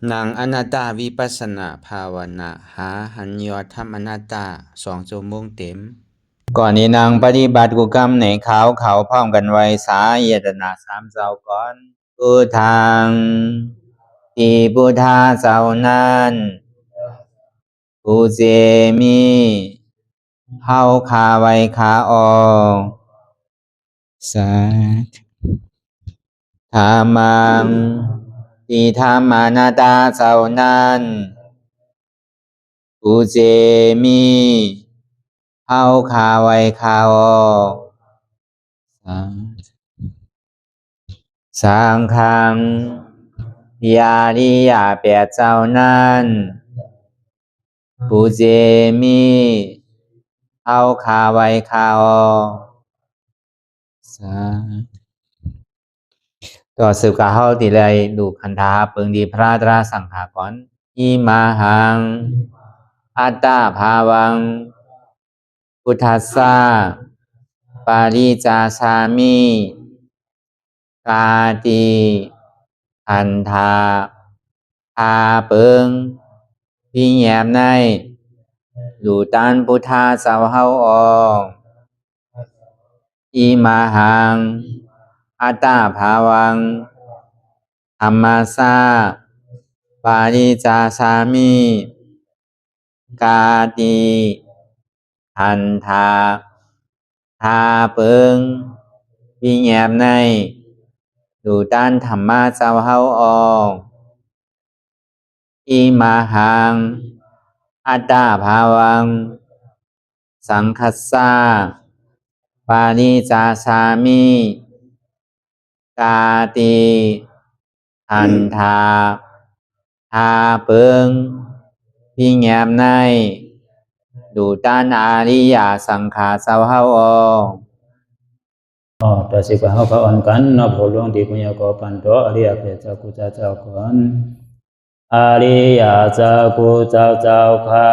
นางอนัตตาวิปัสสนาภาวนาหาหันยอดธรรมอนัตตา2 ชั่วโมงเต็มก่อนนี้นางปฏิบัติกุกรรมในเขาพร้อมกันไว้สาเยตนา3 เจ้าก่อนพุทธังที่พุทธาเจ้านั้นผู้เจมีเฮาคาไว้คาออกสาธุธรรมังที่ธรรมานาตาเจ้านั้นผู้เจมีเฮาคาไว้คาออกสังฆังยาริยาแปดเจ้านั้นผู้เจมีเฮาคาไว้คาออกต่อสืบกาเฮาติเลยดูคันธาเปิงดีพระตราสังขากรอิมาหังอัตตาภาวังพุทธัสสะปาริจาสามิกาติอันธาพาเปิงพี่แยมในดูตันพุทธาสาวเฮาออกอิมาหังอัตตาภาวังธรรมัสสะปาริจาสามิกาติอันธาพาเปิงพี่แยมในดูตันธรรมะสาวเฮาออกอิมาหังอัตตาภาวังสังคัสสะปาริจาสามิกาติอันธาพาเปิงพี่แยมในดูตันอาริยสังขารสาวเฮาออกต่อสิกว่าเฮาก็อ่อนกันเนาะผู้หลวงที่ปุญญาก็ปันโตอริยเจ้ากุเจ้าก่อนอริยเจ้ากุเจ้าค่ะ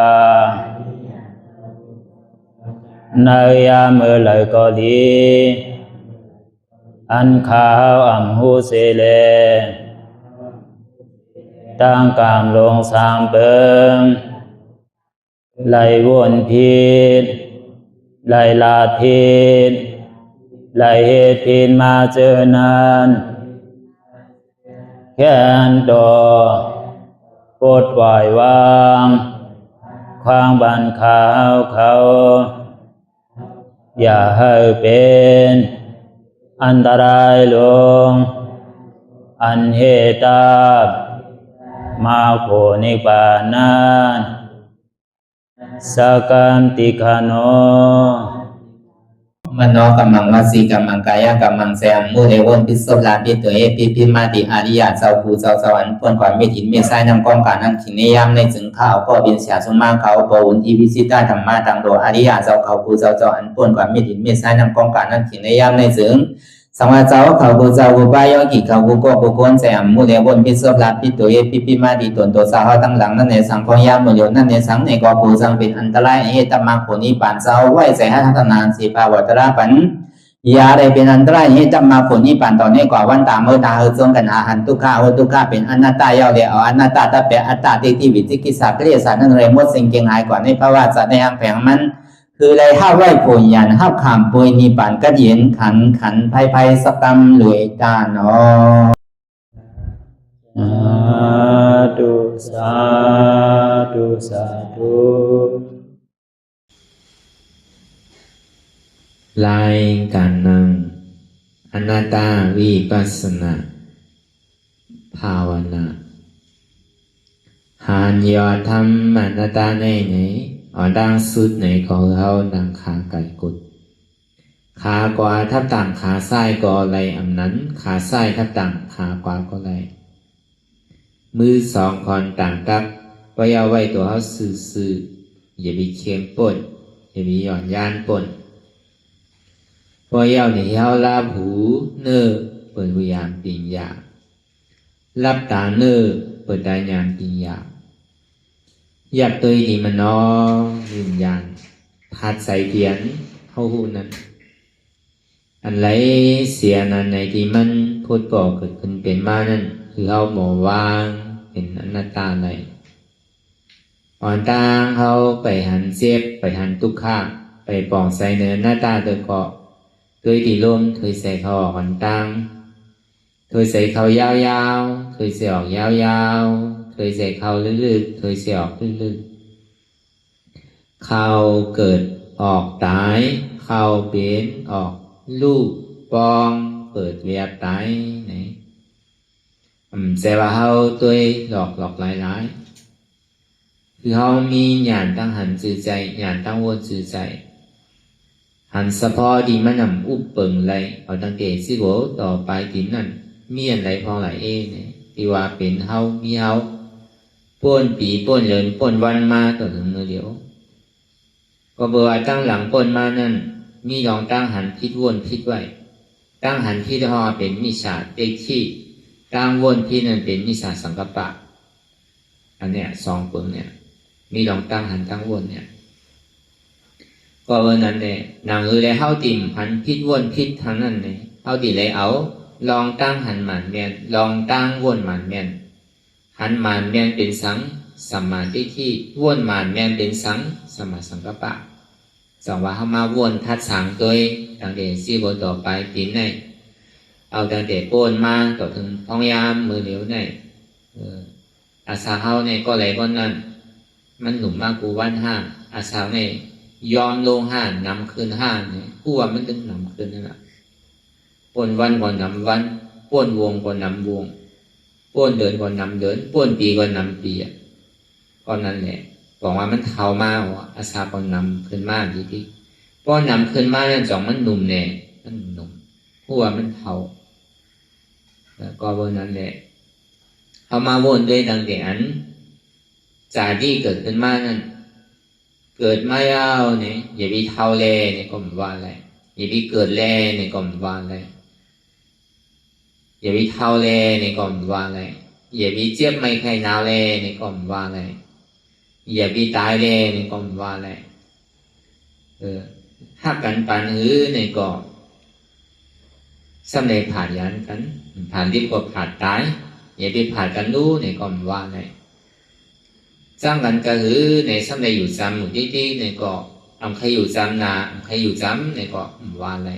ในยามเมื่อไหร่ก็ดีอันข้าวอ่ำหูเสเลตั้งกามลงสามเปิงไหลวนพิษไหลลาพิษไหลเหตุพินมาเจอนานแค่นดอปดปล่อยวางความบันขาวเขาอย่าให้เป็นอันตรายลงอันเหตุตามาโผนิปานันสกันติคโนมโนกัมมังวสีกัมมังกายกัมมังแสมมุเรวนพิศลาปิตัวเอพิมาติอาริยะเจ้าภูเจ้าสวรรค์พ้นความไม่ถินไม่ใช่นำกองการนั้นขินในยามในจึงข้าวก็บินเสียสมมาเขาปวุนทีวิสิตาธรรมะตังโดอาริยะเจ้าเขาภูเจ้าสวรรค์พ้นความไม่ถินไม่ใช่นำกองการนั้นขินในยามในจึงสังวาเจ้าเขาภูเจ้าภูบายอกิเขาภูก็ภูโกนแสมมุเรวนพิศลาปิตัวเอพิมาติตนตัวสาวตั้งหลังนั่นในสังพยามมุเรนั่นในสังในก็ภูสังเป็นอันตรายเหตุมรรคผลนิพพานเจ้าไหวใส่ให้ทัศนานสีภาวตระปันยาได้เป็นอันตรายให้จำมาผลนิพพานตอนนี้กว่าวันตามเมื่อตาเฮจงกันอาหันทุกข้าทุกข้าเป็นอนัตตาเยาเดียวอนัตตาตาเปอัตตาที่วิจิกิสาเกลียสานั่นเลยมดสิ่งเก่งหายกว่าในภาวะสัตว์ในอังแผงมันคือเลยห้าไหวผลยันห้าขามปุยนิพพานก็เย็นขันภัยสกรรมหลวยตาเนาะสาธุรายการนั่งอนัตตาวิปัสสนาภาวนาหานยอธรรมอนัตตาในอดังสุดในของเราดังขาไก่กุดขากว่าทับต่างขาซ้ายก็ไรอันนั้นขาซ้ายทับต่างขากว่าก็ไรมือสองคนต่างกับไว้เอาไว้ตัวเขาซื่ออย่าไปเคียงป่นอย่าไปหย่อนยานป่นพอเย้าเนี่ยเย้าลาหูเนื้อเปิดวิญญาณปิญญารับตาเนื้อเปิดได้ญาณปิญญาอยากตัวนี้มันน้อวิญญาณพัดใส่เทียนเข้าหูนั้นอันไรเสียนั้นในที่มันพูดก่อเกิดขึ้นเป็นมานั่นคือเอาหมอวางใน เป็นอนัตตาไหนอ่อนต่างเขาไปหันเสียบไปหันทุกข้างไปปองใส่เนื้อหน้าตาโดยเกาะโดยตีลมถอยใส่เขาออกอ่อนต่างถอยใส่เขายาวๆถอยใส่ออกยาวๆถอยใส่เขาลึกๆถอยใส่ออกลึกๆเขาเกิดออกตายเขาเป็นออกลูกปองเปิดเวียบตายไหนแสดงว่าเขาตัวหลอกหลายคือเขามีญาณตั้งหันจือใจญาณตั้งวนจือใจหันเฉพาะดีมันนำอุปเปิงไรเอาตั้งแต่สิโกต่อไปทีนั่นมีอะไรพอไหลเนี่ยที่ว่าเป็นเขามีเขาป้นปีป้นเลินป้นวันมาต่อถึงเมื่อเดียวก็เบอร์ตั้งหลังป้นมานั่นมีลองตั้งหันพิษวนพิษไว้ตั้งหันพิษห่อเป็นมิจฉาเด็กขี้ตั้งวนพิษนั่นเป็นมิจฉาสังกัปปะอันเนี้ยสองเปิงเนี่ยมีลองตั้งหันตั้งวนเนี่ยก็วันนั้นเนี่ยนางเลยเข้าติ่มหันพิษวนพิษทั้งนั้นเนี่ยเข้าติเลยเอาลองตั้งหันหมันเมียนลองตั้งวนหมันเมียนหันหมันเมียนเป็นสังสัมมาทิฏฐิวนหมันเมียนเป็นสังสัมมาสังกัปปะสองว่าเข้ามาวนทัดสังโดยตั้งแต่ซีโบต่อไปติ่มเนี่ยเอาตั้งแต่โป้นมาต่อถึงท้องยามมือเหลียวเนี่ยอาสาเฮาเนี่ยก็เลยวันนั้นมันหนุ่มมากกูวันห้าอาสาเนี่ยยอมลงห้านำคืนห้าเนี่ยผู้ว่ามันตึงนำคืนนั่นแหละป่วนวันก่อนนำวันป่วนวงก่อนนำวงป่วนเดินก่อนนำเดินป่วนปีก่อนนำปีอ่ะก็นั่นแหละบอกว่ามันเท่ามากว่ะอาสาก่อนนำคืนมากดีที่ป้อนนำคืนมากนั่นจ่องมันหนุ่มเนี่ยมันหนุ่มผู้ว่ามันเท่าแล้วก็วันนั้นแหละเอามาวนด้วยดังเดียนจากที่เกิดขึ้นมานั่นเกิดไม่เอาเนี่ยอย่าไปเท่าแลเนี่ยก็ไม่ว่าอะไรอย่าไปเกิดแลเนี่ยก็ไม่ว่าอะไรอย่าไปเท่าแลเนี่ยก็ไม่ว่าอะไรอย่าไปเจ็บไม่ใครหนาวแลเนี่ยก็ไม่ว่าอะไรอย่าไปตายแลเนี่ยก็ไม่ว่าอะไรถ้ากันปันหื้อเนี่ยก็สำเร็จผ่านยันกันผ่านที่ก็ผ่านตายอย่าไปผ่านกันรู้เนี่ยก็ไม่ว่าอะไรสร้างกันก็คือในสำเร็จอยู่จำหมู่ที่เนี่ยก็ใครอยู่จำนาใครอยู่จำเนี่ยก็ไม่ว่าอะไร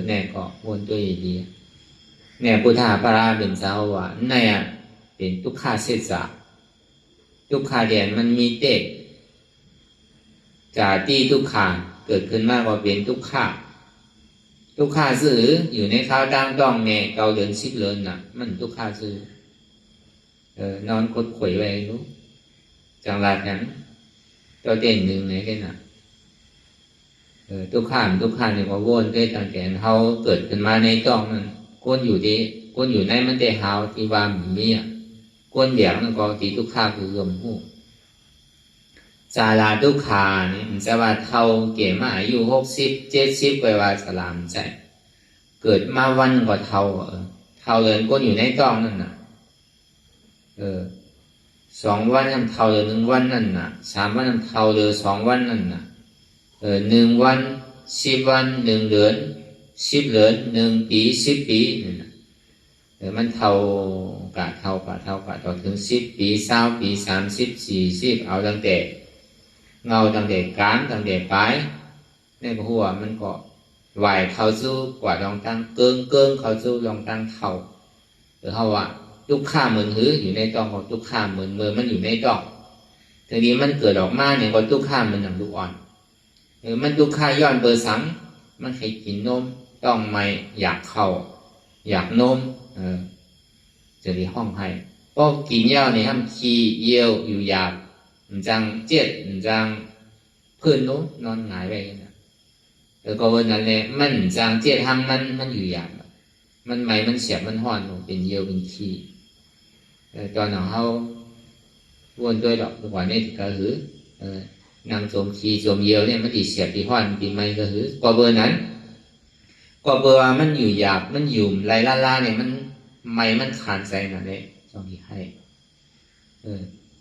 เนี่ยก็วนตัวดีเนี่ยพุทธาปราเป็นสาวว่าเนี่ยเป็นทุกขาเสษะทุกขาเดียนมันมีเด็กจากที่ทุกขาเกิดขึ้นมากกว่าเป็นทุกขาทุกขาซื่ออยู่ในข้าวตั้งต้องเนี่ยเกาเดินซิบเลินน่ะมันทุกขาซื่อนอนกดข่อยไว้รู้จังหวัดนั้นตัวเด่นหนึ่งไหนกันน่ะทุกข้ามเนี่ยก็วนได้ตั้งแต่เขาเกิดขึ้นมาในต้องนั้นก้นอยู่ในมันได้หาวที่ว่ามีอ่ะก้นเดียงนั่นก็ตีทุกข้าคือรวมหูสาราทุกขาเนี่ยมันจะว่าเท่าเกี่ยมาอายุ60-70ไปว่าสลามใจเกิดมาวันก็เท่าเลยก้นอยู่ในต้องนั่นน่ะ2 วันทำเท่าเลย1 วันนั่นน่ะ3 วันทำเท่าเลย2 วันนั่นน่ะ1 วัน10 วัน1 เดือน10 เดือน1 ปี10 ปีนั่นน่ะมันเท่ากะต่อถึง10 ปี20 ปี30 40เอาตั้งแต่เงาตั้งแต่กลางตั้งแต่ปลายในหัวมันก็ไหวเข้าสู้กว่าลองตั้งเกิงเข้าสู้ลองตั้งเท่าหรือเขาว่าทุกข้าเหมือนหื้ออยู่ในต้องของทุกข้าเหมือนมือมันอยู่ในต้องทีนี้มันเกิดออกมาเนี่ยก็ทุกข้ามันหนังลูกอ่อนมันทุกข้าย้อนเบอร์สังมันให้กินนมต้องไม่อยากเข้าอยากนมจะได้ห้องให้ก็กินเหย้าเนี่ยทำขี้เยี่ยวอยู่หยาบจังเจ็ดจังเพื่อนนู้นนอนหงายไปนะแล้วก็วันนั้นเนี่ยมันจังเจ็ดทำมันอยู่หยาบมันไหมมันเสียบมันห่อนเป็นเยี่ยวเป็นขี้ตอนนั้นเขาวนด้วยดอกกว่านี้ก็คือนางโจมขี้โจมเยี่ยวเนี่ยมันตีเสียบตีห่อนตีไม่ก็คือก็เบอร์นั้นก็เบอร์มันอยู่หยาบมันอยู่ไรล่าเนี่ยมันไม่มันขานใจนั่นเลยจองที่ให้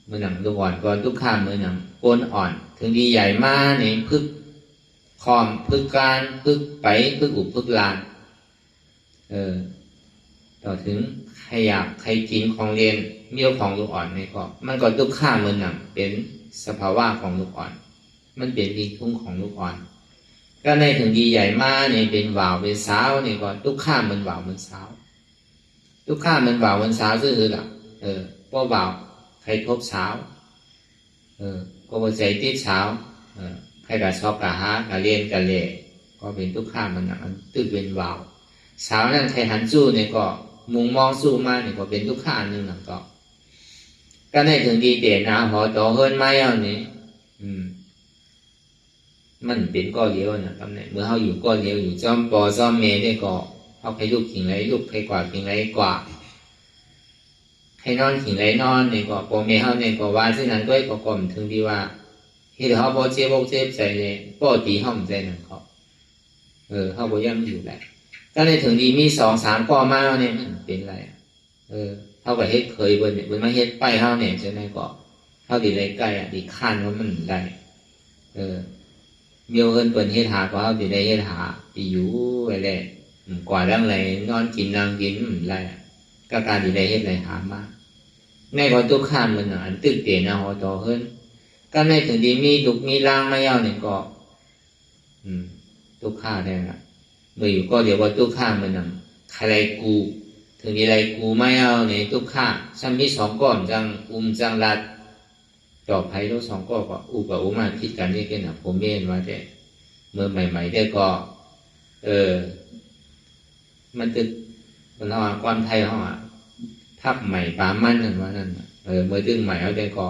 เมื่อหนังตัวอ่อนก็ทุกข้ามเมื่อหนังโกนอ่อนถึงดีใหญ่มากเนี่ยพึกคอมพึกการพึกไปพึกอุบพึกลานต่อถึงใครอยากใครกินของเรียน เมียวของลูกอ่อนนี่ก็มันก็ทุกข้ามันน่ะเป็นสภาวะของลูกอ่อนมันเป็นที่ทุ่งของลูกอ่อนก็ในถึงดีใหญ่มากเนี่ยเป็นว่าวเป็นสาวนี่ก็ทุกข้ามันว่าวมันสาวทุกข้ามันว่าวมันสาวซื่อๆล่ะเพราะว่าวใครพบสาวก็บ่ใจติดสาวใครก็ชอบกะหากะเรียนกะเล่ก็เป็นทุกข้ามันน่ะมันตึกเป็นว่าวสาวนั่นใครหันสู้เนี่ยก็มุงมองสู้มาเนี่ยก็เป็นทุกข้านึงน่ะก็ในถึงดีเด่นนะหอต่อเฮิรนไม่เอานี่มันเป็นก้อนเลี้ยวนะตำแหน่งเมื่อเขาอยู่ก้อนเลี้ยวอยู่จอมปอจอมเมได้ก็เขาให้ลูกขิงไรลูกให้กว่าขิงไรกว่าให้นอนขิงไรนอนเนี่ยก็ปอเมเขาเนี่ยก็ว่าที่นั้นด้วยก็กลมถึงดีว่าที่เขาพอเจ็บใจเนี่ยปอตีห้องใจนั่นเขาเขาบ่ย่ำอยู่แหละก็ในถึงดีมี2-3 ก้อมาเนี่ยมันเป็นไรเขาก็เฮ็ดเคยบนเนี่ยบนมาเฮ็ดไปเขาเนี่ยจะไหนก็เขาดีไรใกล้ดีข้านว่ามันได้เมียวเอินเปิ่นเฮ็ดหาก็เขาสิได้เฮ็ดหาสิอยู่ไว้แลกว่าดังไรนอนกินนั่งกินไรก็การสิได้เฮ็ดได้หามาในก็ทุกข้ามมันอันตึกเตนะฮอต่อเฮิรนก็ในถึงดีมีลุกมีล่างมาเย้านี่ก็ทุกข้าได้ล่ะเมื่ออยู่ก็เดี๋ยวว่าทุกข้ามมันน่ะใครกูถึงดีไรกูมาเย้านี่ทุกข้าซ้ำมี2 ก้อนจังจังรัดจอบไผ่ทั้ง2 ก้อนก็กับมาคิดกันนี่กันนะผมเม่นว่าแต่เมื่อใหม่ๆได้ก็มันตึกมันเอาความไทยเขาทับใหม่ปามันนั่นว่านั่นเมื่อตึงใหม่เอาได้ก็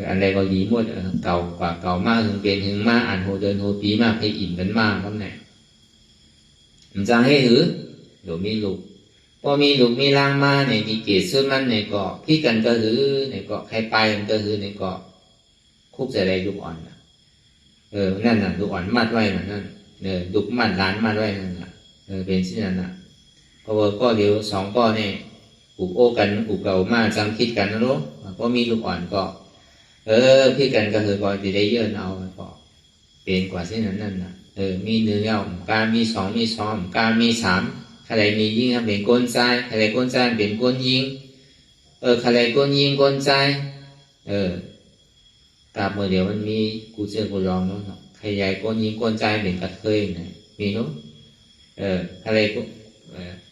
อันใดก็ดีหมดเก่ากว่าเก่ามากถึงเป็นถึงมากอ่านโหเดินโหปีมากให้อิ่มกันมากครับเนี่ยมันจะให้หือเดี๋ยวมีลูกพอมีลูกมีร่างมาเนี่ยมีเกศส่วนมันเนี่ยก็พี่กันก็หือเนี่ยก็ใครไปมันก็หือเนี่ยก็คุกจะได้ลูกอ่อนนั่นน่ะลูกอ่อนมัดไว้นั่นลูกมัดล้านมัดไว้นั่นน่ะเป็นเช่นนั้นน่ะเพราะว่าก็เดี๋ยว2 ก้อนเนี่ยผูกโอ้กันผูกเก่ามาจำคิดกันนะลูกก็มีลูกอ่อนก็พี่กันก็คือก็จะได้เยื่อเอาก็เป็นกว่าเช่นนั้นนั่นน่ะมี1แล้วการมี2มี2การมี3ใครมียิงครับเป็นก้นใจใครก้นใจเป็นก้นยิงใครก้นยิงก้นใจกาบเมื่อเดี๋ยวมันมีกูเจอกูลองเนาะใครใหญ่ก้นยิงก้นใจเป็นกระเทยนะมีเนาะใคร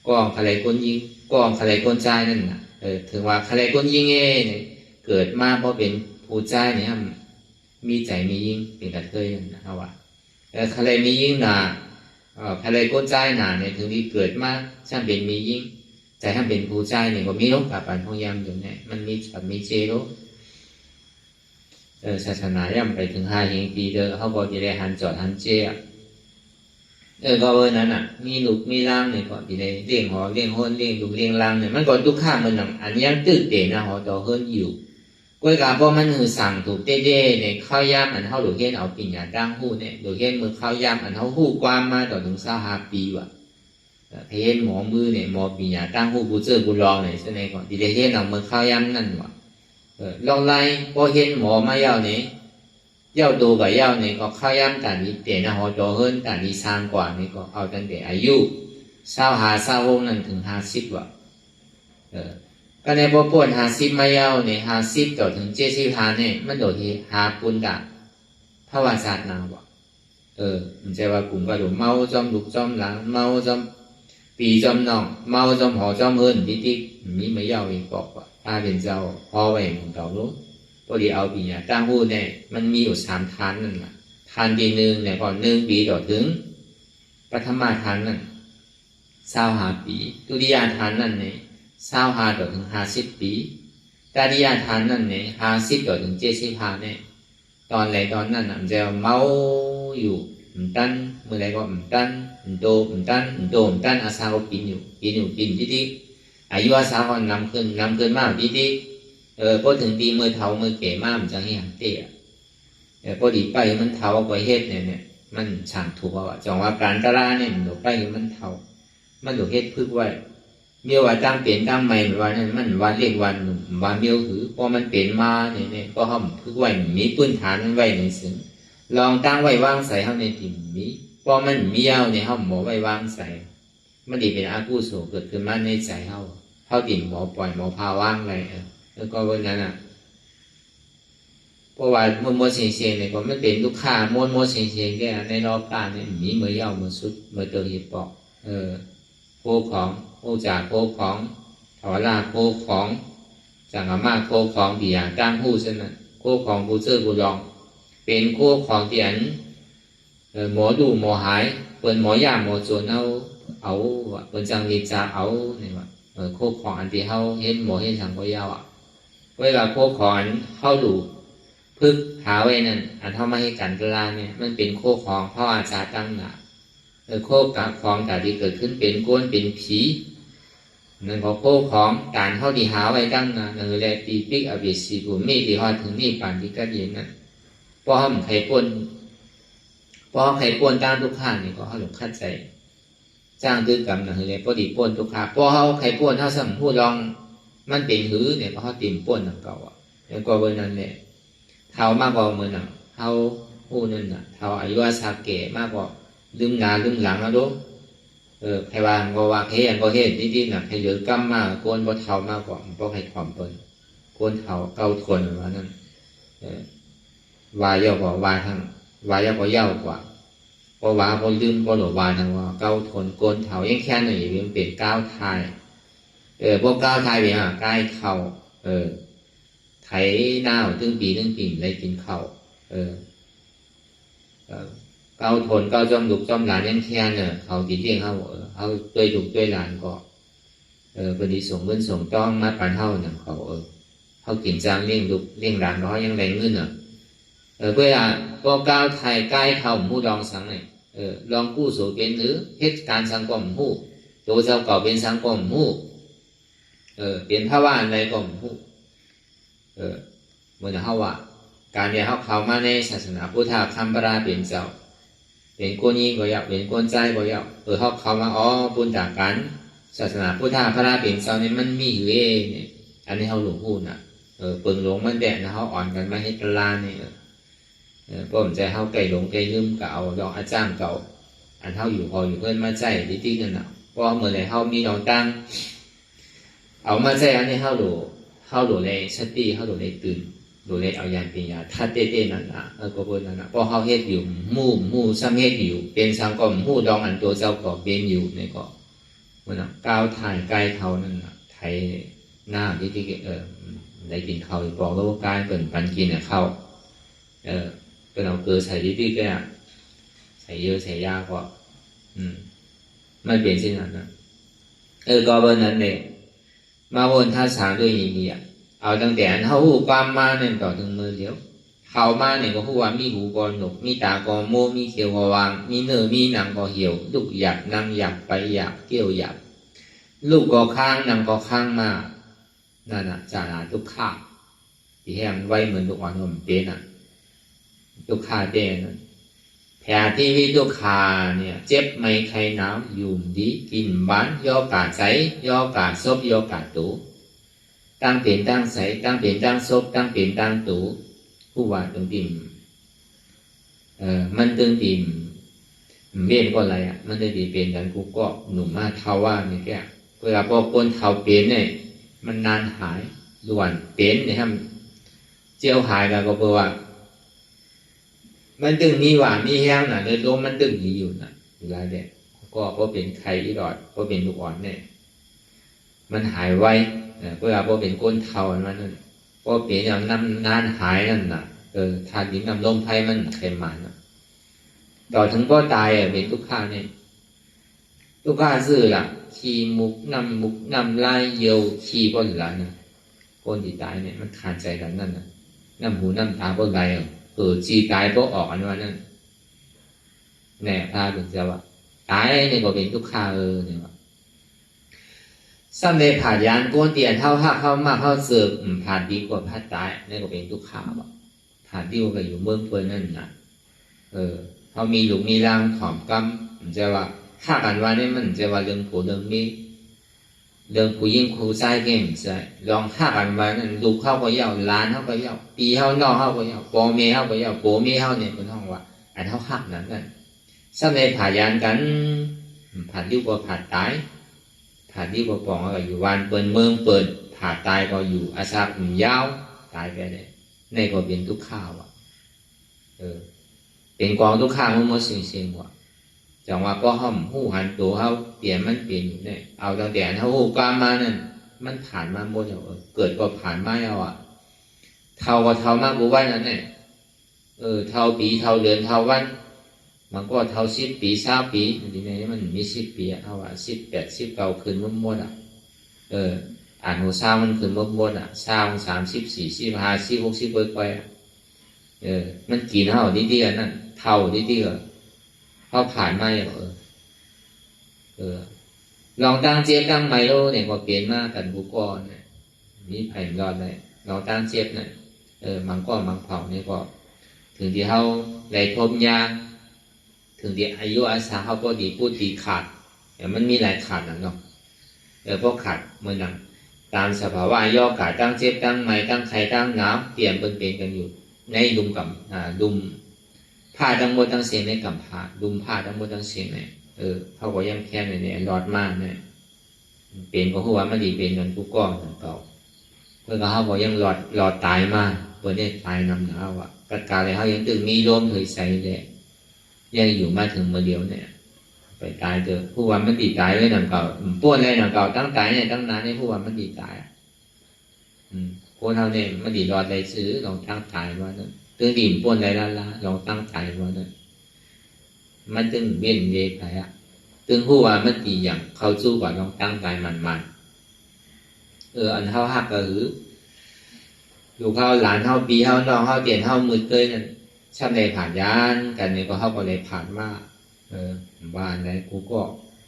กองใครก้นยิงกองใครก้นใจนั่นน่ะถึงว่าใครก้นยิงเนี่ยเกิดมาเพราะเป็นผู้ใจเนี่ยมีใจมียิงเป็นกระเทยนะว่าใครมียิงน่ะใครก้นใจน่ะเนี่ยถึงที่เกิดมาช่างเป็นมียิงใจช่างเป็นผู้ใจเนี่ยก็มีโรคกับปันพยายามอยู่เนี่ยมันมีแบบมีเจโรศาสนาย่ำไปถึง5 แห่งปีเขาบอกจะได้หันจอดหันเจก็นั้นน่ะมีลูกมีร่างเนี่ยก็จะได้เลี้ยงหอเลี้ยงห้นเลี้ยงลูกเลี้ยงร่างเนี่ยมันก็ทุกข้ามมันหนังอันยังตื้อเตะนะหอต่อเฮิรนอยู่ก้อยกาเพราะมันคือสั่งถูกเด้ๆเนี่ยข้าวย่ำอันเขาหลุดเห็นเอาปิญญาตั้งหู้เนี่ยหลุดเห็นมือข้าวย่ำอันเขาหู้ความมาต่อถึง25 ปีว่ะเห็นหมอมือเนี่ยหมอปิญญาตั้งหู้กูเจอกูลองเนี่ยใช่ไหมก่อนที่ได้เห็นเอามือข้าวย่ำนั่นว่ะลองไล่พอเห็นหมอมาเย้าเนี่ยเย้าโตกับเย้าเนี่ยก็ข้าวย่ำแต่นี้เตะนะหอต่อเฮิรนแต่นี้สร้างกว่านี่ก็เอาตั้งแต่อายุ25 นั่นถึง50ว่ะก็ในบ่ปวด50มาเย้าเนี่ย50ต่อถึง75เนี่ยมันโดดที่หาปุนดาภาวะศาสตร์นาวะมันใจว่ากลุ่มก็ดูเมาจอมลุกจอมหลังเมาจอมปีจอมน้องเมาจอมหอจอมเฮิรนติ๊กมีมาเย้าอีกบอกว่าป้าเป็นเจ้าพอไว้ของเก่ารู้พอดีเอาปีเนี่ยตั้งหู้เนี่ยมันมีอยู่3 ฐานนั่นแหละฐานที่1เนี่ยก่อน1 ปีต่อถึงปฐมฐานนั่น25 ปีตุติยฐานนั่นเนี่ย25ต่อถึง50 ปีตาติยฐานนั่นเนี่ย50ต่อถึง75เนี่ยตอนไหนตอนนั้นมันจะเมาอยู่ตันเมื่อไรก็ตันโตตันอาสาก็กินอยู่ที่อายุอาสาก็นำขึ้นมากที่พอถึงปีเมื่อเฒ่าเมื่อแก่มากมันจะให้หันเตะพอดีไปมันเฒ่าก็เฮ็ดเนี่ยมันช่างถูกว่าจังว่าการตลาเนี่ยมันไปมันเฒ่ามันเฮ็ดพึกไว้เมียวว่าตั้งเปลี่ยนตั้งใหม่วันนั้นมันวันเรียกวันเมียวหือพอมันเปลี่ยนมาเนี่ยก็ห้องพึกไว้มีพื้นฐานไว้ในซึ่งลองตั้งไว้วางใส่เข้าในถิ่นมีพอมันมีเย้าในห้องหมอไว้วางใส่มันดีเป็นอากุศลเกิดขึ้นมาในใจเขา เขาติ่มหมอปล่อยหมอพาว่างอะไรแล้วก็วันนั้นเพราะว่ามัวเสียงเนี่ยก็ไม่เป็นลูกค้ามัวเสียงแค่ในรอบการเนี่ยมีเมื่อยาวเมื่อสุดเมื่อเตอหิบปอกโคของโคจ่าโคของถวราโคของจังอามาโคของปีอย่างตั้งหู้เช่นนั้นโคของผู้เชื่อผู้ลองเป็นโคของที่อันหมอดูหมอหายเป็นหมอยาหมอจวนเอาเป็นจังมีจ่าเอาเนี่ยว่าโคของอันที่เขาเห็นหมอเห็นทางก็ยาวเวลาโคของอันเขาดูพึกหาไว้นั่นอันเท่ามาให้กันกลาเนี่ยมันเป็นโคของพ่ออาจารย์ตั้งหนาโคกับของแต่ที่เกิดขึ้นเป็นก้นเป็นผีนั่นก็โคของการเข้าที่หาไว้ตั้งหนานั่นแหละตีปิกอภิสิบุมีที่ฮอดถึงนี่ปานที่ก็เย็นนั่นเพราะเขาใครป้นจ้างทุกข้างนี่ก็เขาหลงคัดใจจ้างดื้อกรรมนั่นเลยพอดีป้นทุกข้างเพราะเขาใครป้นเขาสั่งผู้ลองมันเป็นหื้อเนี่ยเพราะเขาติ่มป้นของเก่าแล้วก็เวอร์นั้นเนี่ยเท่ามากกว่าเมื่อน่ะเท่าผู้นั่นน่ะเท่าอายุอาสาเกะมากกว่าลืมหน้าลืมหลังแล้วดูใครวางก็ว่าเฮียนก็เฮ็ดนิดๆน่ะใครเยอะกำมากโกนบ่เท่ามากกว่าเพราะใครถ่อมเปิ้นโกนเท่าเก่าทนว่านั่นวายย่อกว่าวายทั้งวายย่อก็ยาวกว่าเพราะว่าพอลืมก็หลบวายทั้งว่าเก่าทนโกนเท่ายังแค่นั้นอยู่มันเป็นก้าวทายพวกก้าวทายเป็นใกล้เข่าไถหน้าตึ้งปีได้กินข้าวเก้าทนเก้าจอมดุกจอมหลานยังแค่เนี่ยเขากินเลี้ยงเขาด้วยดุกด้วยหลานก็พอดีส่งเงินส่งจ้องมาปานเท่าเนี่ยเขากินจางเลี้ยงดุกเลี้ยงหลานเขายังแรงเงินเพื่อก็ก้าวไทยใกล้เขาหมู่ดองสังเนี่ยลองกู้สู่เป็นหรือเหตุการณ์สังคมหมู่ตัวเจ้าเก่าเป็นสังคมหมู่เป็นภาวะในกลุ่มหมู่เหมือนเขาว่าการเนี่ยเขามาในศาสนาพุทธคำปราเป็นเจ้าเป็นก้นยิงก็ยาวเป็นก้นใจก็ยาวเขามาปุญจากกันศาสนาพุทธพระเป็นเจ้านี่มันมีอยู่เนี่ยอันนี้เขาหลงพูดเปิงหลงมันแดดนะเขาอ่อนกันมาให้ตลาเนี่ยเพราะผมใจเขาไก่หลงไก่ลืมเก่าดอกอาจารย์เก่าอันเขาอยู่พออยู่เพื่อนมาใจที่นั่นน่ะเพราะเมื่อไรเขามีน้องตั้งเอามาใจอันนี้เขาหลงในสติเขาหลงในตื่นหลงในเอายานปัญญาถ้าเต้นั่นนะก็พูดนั่นนะเพราะเขาเฮ็ดอยู่มู่ซ้ำเฮ็ดอยู่เป็นสังคมมู่ดองอันตัวเจ้าก็เป็นอยู่ในก็มันก้าวถ่ายใกล้เขานั่นนะไทยหน้าที่ได้กินข้าวบอกแล้วกายเปิดปันกินเข้าก็เราเกิดใส่ที่แก่ใส่เยอะใส่ยากก็ไม่เปลี่ยนเช่นนั้นนะก็เบอร์นั้นเนี่ยมาวนท่าสางด้วยอย่างนี้เอาตั้งแต่เขาหูความมาเนี่ยต่อถึงมือเดียวเขามาเนี่ยก็พูดว่ามีหูกอหนกมีตากอโมมีเขียวกอวางมีเนื้อมีหนังกอเหี่ยวลูกหยับนั่งหยับไปหยับเกี่ยวหยับลูกกอข้างนางกอข้างมานั่นน่ะจาราทุกข้าที่แห้งไว้เหมือนลูกอ่อนนมเต้นทุกข้าเต้นแผลที่วิทุกขาเนี่ยเจ็บไม่ใครหนาวยุ่มดีกินบ้านย่อกาใสย่อกาซบย่อกาตูตั้งเปลี่ยนตั้งใสตั้งเปลี่ยนตั้งซบตั้งเปลี่ยนตั้งตูผู้ว่าตึงติ่มมันตึงติ่มเบี้ยก็อะไรมันได้ดีเป็นกันกูก็หนุ่มมาเท่าว่าเนี่ยแกเวลาพอคนเท่าเปลี่ยนเนี่ยมันนานหายด่วนเปลี่ยนเนี่ยทำเจียวหายกันก็เพราะว่ามันตึงมีหวานมีแห้งน่ะเลยลมมันตึงอยู่น่ะเวลาเด็กก็เพราะเป็นไข่ที่ดอดเพราะเป็นลูกอ่อนเนี่ยมันหายไวเพื่อเพราะเป็นก้นเทามันนั่นเพราะเป็นอย่างน้ำนานหายนั่นน่ะทานดินน้ำลมไผ่มันเค็มมันต่อถึงก็ตายเป็นทุกข้าเนี่ยทุกข้าซื่อล่ะขี่มุกน้ำลายเยียวขี่ก้นหลานนะก้นที่ตายเนี่ยมันขาดใจกันนั่นน่ะน้ำหูน้ำตาก้นไหลจีตายก็ออกอันว่านั่นแน่พาถึงจะว่าตายเนี่ยก็เป็นทุกข้าเนี่ยว่าซ้ำในผ่านยานก้นเตียนเท่าหักเข้ามากเข้าเสือกผ่านดีกว่าผ่านตายนี่ก็เป็นทุกข้าบ่ผ่านที่ก็อยู่เมืองเพื่อนนั่นนะเขามีหลุมมีรังถ่อมกำมันจะว่าฆ่ากันว่านี่มันจะว่าเรื่องผู้เรื่องนี้เรื่องผู้ยิ่งผู้ชายเก่งใช่ลองฆ่ากันว่านั่นลูกเข้าก็ยาวล้านเข้าก็ยาวปีเข้านอกเข้าก็ยาวโปเมเข้าก็ยาวโปเมเข้าเนี่ยเป็นห้องว่าอันเท่าหักนั้นซ้ำในผ่านยานกันผ่านดีกว่าผ่านตายผ ผ่าที่ปกป้องก็อยู่วันเปิดเมืองเปิดผ่าตายก็อยู่อาชาผมยาวตายไปเลยในก็เป็นทุกข้าวเป็นกองทุกข้าวมันมาเสียงว่ะจังว่าก็ห้อมหูหันตัวเขาเปลี่ยนมันเปลี่ยนอยู่เนี่ยเอาตั้งแต่เขาหูกามมานั่นมันผ่านมาหมดแล้วเกิดก็ผ่านมาแล้วอ่ะเท่าก็เท่ามากกว่าวันนั้นเนี่ยเท่าปีเท่าเดือนเท่าวันมันก็เท่า10 ปี20 ปีทีนี้มันมี10 ปีเท่าว่า18 19ขึ้นหมดอ่ะอ่านหัวซามันขึ้นหมดอ่ะ30 40 45 50 60ไปมันกินเท่าดีๆนั่นเท่าดีๆเขาผ่านมาอย่างลองตั้งเจ็บตั้งไมโลเนี่ยก็เปลี่ยนมากกันบุกกอนเนี่ยมีไผ่รอดเลยลองตั้งเจ็บเนี่ยมังเผาเนี่ยก็ถึงที่เขาได้ทบยาถึงที่อายุอาสาเขาก็ดีพูดดีขาดแต่มันมีหลายขาดนะเนาะพวกขาดเมื่อนั้นตามสภาวะย่อขาดตั้งเจ็บตั้งไม้ตั้งไข่ตั้งหนาวเปลี่ยนเป็นกันอยู่ในดุมกับดุมผ้าทั้งหมดทั้งเสียงในกับผ้าดุมผ้าทั้งหมดทั้งเสียงเนี่ยเขาก็ยังแค่เนี่ยรอดมากเนี่ยเป็นเพราะว่ามันดีเป็นกันทุกก้อนของเก่าเพื่อเขาบอกยังหลอดตายมากเพื่อได้ตายนำหนาวอ่ะกระกาเลยเขายังตึงมีลมเคยใส่เลยยังอยู่มาถึงเมื่อเดียวเนี่ยไปตายเจอผู้ว่ามันดีตายเลยนำเก่าป้วนเลยนำเก่าตั้งตายเนี่ยตั้งนานเนี่ยผู้ว่ามันดีตายคนเท่าเนี่ยมันดีรอดเลยซื้อลองตั้งตายว่าเนี่ยตึงดิ่มป้วนเลยละลองตั้งตายว่าเนี่ยมันตึงเบี้ยนเยไปอ่ะตึงผู้ว่ามันดีอย่างเขาสู้กว่าลองตั้งตายมันอันเท่าหักก็คืออยู่เขาหลานเท่าปีเท่าน้องเท่าเตียนเท่ามือเต้ยนั่นช่ำในผ่านยานกันเนี่ยก็เข้าก็เลยผ่านว่าบ้านไหนกูก็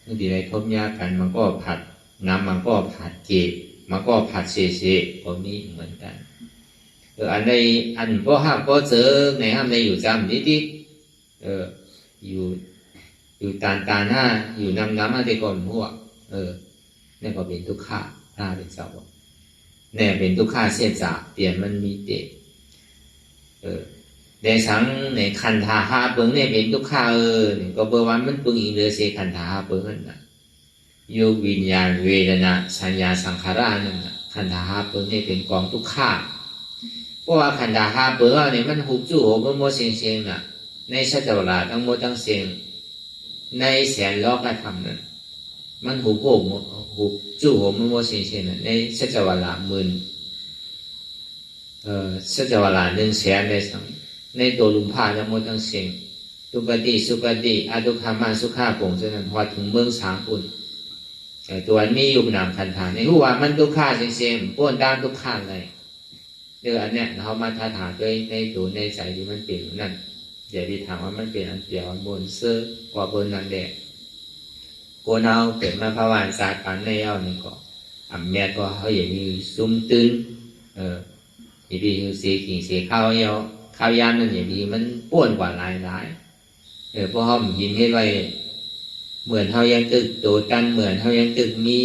บางทีในทบยากันมันก็ผัดน้ำมันก็ผัดเกศมันก็ผัดเสๆก็มีเหมือนกันอันในอันก็ห้ามก็เจอในห้ามในอยู่จำนิดอยู่ตานห้าอยู่น้ำอะไรก่อนพวกนี่ก็เป็นทุกข์ถ้าเป็นสาวเนี่ยเป็นทุกข์เสียจากเปลี่ยนมันมีเด็กในสังในคันธาหาเปิงเนี่ยเป็นทุกข์เนี่ยก็เบอร์วันมันเปิงอีกเลยเสียคันธาหาเปิงนั่นนะโยวิญญาณเวทนาสัญญาสังขารนั่นนะคันธาหาเปิงเนี่ยเป็นกองทุกข์เพราะว่าคันธาหาเปิงเนี่ยมันหุบจู่หัวมันโมเสียงน่ะในชัจจวราทั้งหมดทั้งเสียงในแสนล้อกระทำนั่นมันหุบจู่หัวมันโมเสียงน่ะในชัจจวรา10,000ชัจจวรา100,000ในตัวลุมพาทั้งหมดทั้งเสียงทุกติสุกติอทุกขามาสุขาปงจนพอถึงเมืองสามปุ่นตัวนี้ยุบนามคันธาในหัวมันทุกข้าเสียงป้วนด้านทุกข้าเลยอันเนี้ยเขามาท้าทายด้วยในตัวในใจที่มันเปลี่ยนนั่นอย่าไปถามว่ามันเป็นอันเดียวบนเสื้อกว่าบนนั่นแหละโกนเอาเกิดมาภาวะสาการในเอานี่ก็แม่ก็เขาอย่างนี้ซุ้มตื้นอย่างที่เสียขิงเสียข้าวยามนั่นอย่างที่มันป้วนกว่าหลายเพราะเขายินให้ไว้เหมือนเขายังตึกโดดกันเหมือนเขายังตึกมี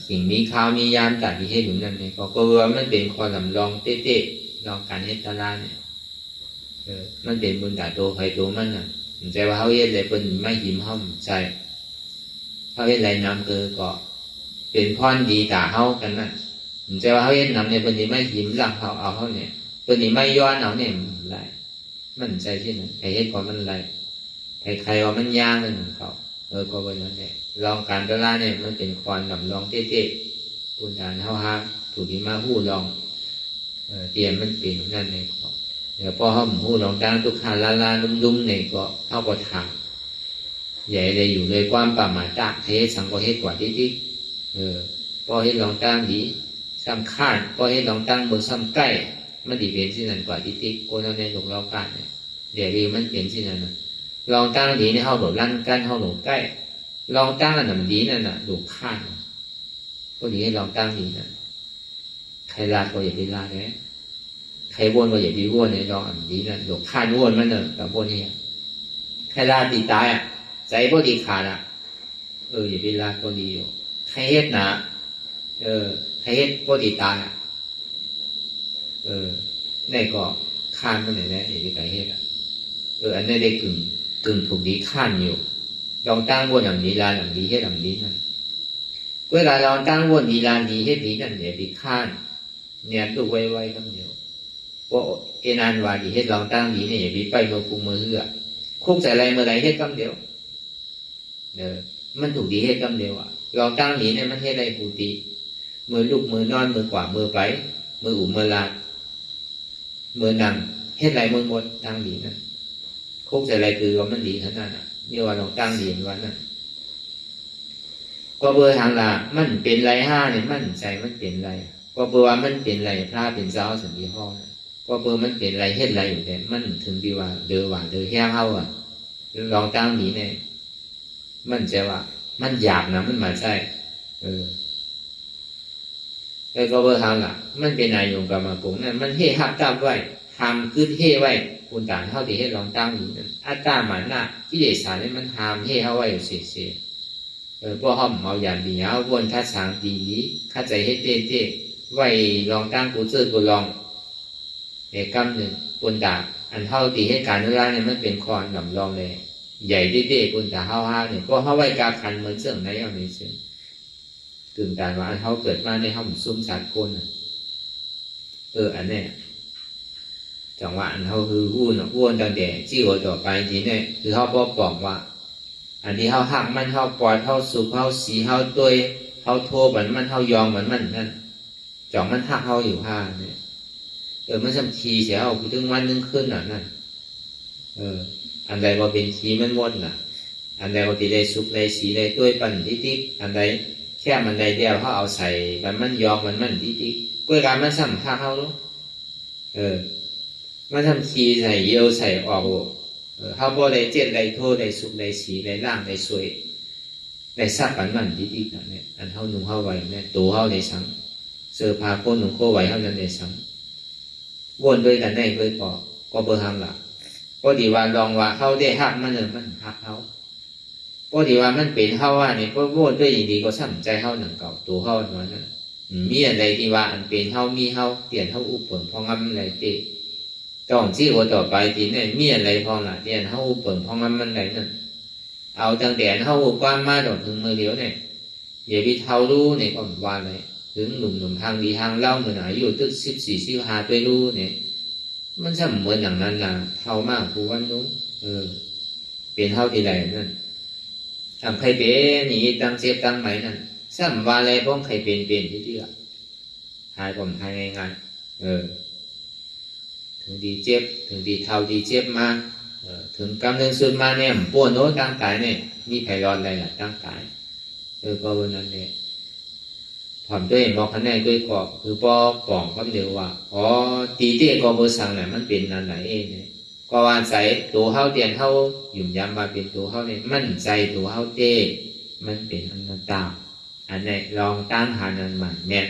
สิ่งมีข้าวมียามจากที่ให้หนุนนั่นเนี่ยก็ว่ามันเป็นความลำลองเต้ลองการเฮ็ดตารางเนี่ยมันเป็นบุญตาโตใครโตมันน่ะใจว่าเขาเฮ็ดอะไรเป็นไม่หิมห้อมใจเขาเฮ็ดอะไรนำเกิดก็เป็นพรดีตาเขากันนั่นใจว่าเขาเฮ็ดนำเนี่ยเป็นไม่หิมหลักเอาเขาเนี่ยเป็นไม่ย้อนเอาเนี่ยไรมันใจที่ไหนใครเฮ็ดก็มันไรใครว่ามันยากนั่นเขาก็เป็นนั่นแหละลองการตารางเนี่ยมันเป็นความลำลองเต้บุญตาเขาหาถูกที่มาพูดลองเตรียมมันเป็นนั่นเองเดี๋ยวพอเขาหูลองตั้งทุกขาลาลุ่มเนี่ยก็เขาก็ทำใหญ่เลยอยู่เลยความประมาทจากเทสังก็เฮ็ดกว่าที่พอเฮ็ดลองตั้งดีซ้ำข้านพอเฮ็ดลองตั้งบนซ้ำใกล้มันดีเป็นสิ่งนั้นกว่าที่โกนในหลงเราการเนี่ยเดี๋ยวดีมันเป็นสิ่งนั้นลองตั้งดีในเขาหลงลั่นกันเขาหลงใกล้ลองตั้งอันนั้นดีนั่นน่ะหลงข้านก็ดีให้ลองตั้งดีนะใครลาก็อย่าไปลาเลยใครวนก็อย่าไปวนเนี่ยลองอันนี้นะหลงข้านวนมันเนี่ยกับวนนี่ใครลาตีตายใจพอดีขาดอย่าไปลาก็ดีอยู่ใครเฮ็ดนะใครเฮ็ดพอดีตายนี่ก็ข้านมันไหนนะอย่าไปไกลเฮ็ดอันนี้ได้กึ่งถูกดีข้านอยู่ลองตั้งวนอย่างนี้ลาอย่างนี้เฮ็ดอย่างนี้นั่น เวลาลองตั้งวนดีลานดีเฮ็ดดีนั่นเนี่ยดีข้านเนี่ยตัวไวๆคำเดียวเพราะเอนานว่าดีเฮ็ดลองตั้งดีเนี่ยอย่าไปไปมือกุมมือเหือคุกใส่อะไรเมื่อไรเฮ็ดคำเดียวมันถูกดีเฮ็ดคำเดียวอ่ะลองตั้งดีเนี่ยมันเฮ็ดอะไรปูตีมือลุกมือนอนมือขวามือไปมืออุ่มมือลาดมือนั่งเฮ็ดอะไรมือหมดตั้งดีนั่นคุกใส่อะไรคือว่ามันดีขนาดนั้นนี่ว่าลองตั้งดีวันนั้นก็เบอร์ทางละมันเป็นไรห้าเนี่ยมันใจมันเป็นไรก็เบอร์ว่ามันเป็นไรพระเป็นเจ้าสันติพ่อก็เบอร์มันเป็นไรเฮ็ดไรอยู่แต่มันถึงที่ว่าเดือว่าเดือแห้งเข้าอ่ะลองตั้งนี้เนี่ยมันจะว่ามันหยาบนะมันมาใช่แล้วก็เบอร์ทางละมันเป็นนายงกรรมกงนั่นมันเฮ่หักตับไว้ทำขึ้นเฮ่ไว้คุณต่างเท่าที่เฮ่ลองตั้งนี้นั่นอัตตาหมันน่ะที่เดชสารนี่มันทำเฮ่เข้าไว้เสียพวกห้อมเอาอย่างเดียววนทัดสางดีข้าใจให้เต้ไว้ลองตั้งกูเจอกูลองเนี่ยกำหนึ่งปุนดาอันเท่าตีให้การนุราเนี่ยมันเป็นคอนหล่ำลองเลยใหญ่เต้ปุนดาห้าเนี่ยก็เข้าไว้กาคันเหมือนเสื่องในเอาในซึ่งตื่นตาว่าอันเท่าเกิดมาในห้องซุ้มสัตว์คนอันเนี้ยจังหวะอันเท่าคืออ้วนตั้งแต่จี้หัวต่อไปทีเนี่ยคือเขาบอกว่าอันที่เขาหักมันเขาปล่อยเขาสุกเขาสีเขาตัวเขาโทเหมือนมันเขายองเหมือนมันนั่นจ่องมันหักเขาอยู่ห้าเนี่ยมันสำทีเสียเอาถึงวันนึงขึ้นอ่ะนั่นอันใดว่าเป็นทีมันวนน่ะอันใดว่าตีได้สุกได้สีได้ตัวปั่นติ๊กอันใดแค่มันใดเดียวเขาเอาใส่มันยองมันติ๊กกล้วยการมันสำคัญเขาลูกมันทำทีใส่เยี่ยวใส่ออกเขาบ่ได้เจ็ดได้โทษได้สุขได้สีได้ร่างได้สวยได้ทราบมันดีๆนั่นเนี่ยอันเขาหนุ่มเขาไว้เนี่ยตัวเขาได้สังเสื้อผ้าโคนหนุ่มโคไว้เขานั้นได้สังวนด้วยกันได้ด้วยก็เบอร์ทางหลักก็ดีว่าลองว่าเขาได้หักมันมันหักเขาก็ดีว่ามันเป็นเขาว่าเนี่ยก็วนด้วยอย่างดีก็สนใจเขาหนังเก่าตัวเขาหน่อยนั่นมีอะไรที่ว่าอันเป็นเขามีเขาเปลี่ยนเขาอุปเปิลพองำอะไรเตะต้องที่หัวต่อไปทีเนี่ยมีอะไรพองละเรียนเขาเปิดพองมันไหนนั่นเอาตั้งแต่เขาความมาดอกถึงมือเดียวเนี่ยอย่าไปเท่ารู้เนี่ยก็ว่าเลยถึงหนุ่มทางดีทางเล่าเหมือนอายุตึก14-15ไปรู้เนี่ยมันจะเหมือนอย่างนั้นนะเท่ามากกูวันนู้เป็นเท่าที่ไรนั่นทำใครเป็นนี่ตั้งเจ็บตั้งไหมนั่นซ้ำว่าอะไรพ้องใครเป็นที่ที่ละหายผมหายง่ายถึงดีเจ็บถึงดีเท่าดีเจ็บมาถึงกำเนิดสุดมาเนี่ยปวดโน้ตร่างกายเนี่ยมีไผร้อนอะไรล่ะร่างกายก็วันนั้นเนี่ยผ่อนด้วยมองคะแนนด้วยกอบคือปอป่องก็เดียวว่าตีเต้ก็เบอร์สั่งเนี่ยมันเป็นนั่นไหนเองเนี่ยก็ว่าใส่ตัวเฮาเตียนเฮาหยุ่มยำมาเป็นตัวเฮาเนี่ยมันใจตัวเฮาเต้มันเป็นอันนั้นตามอันนี้ลองตั้งหานันหมันแม่น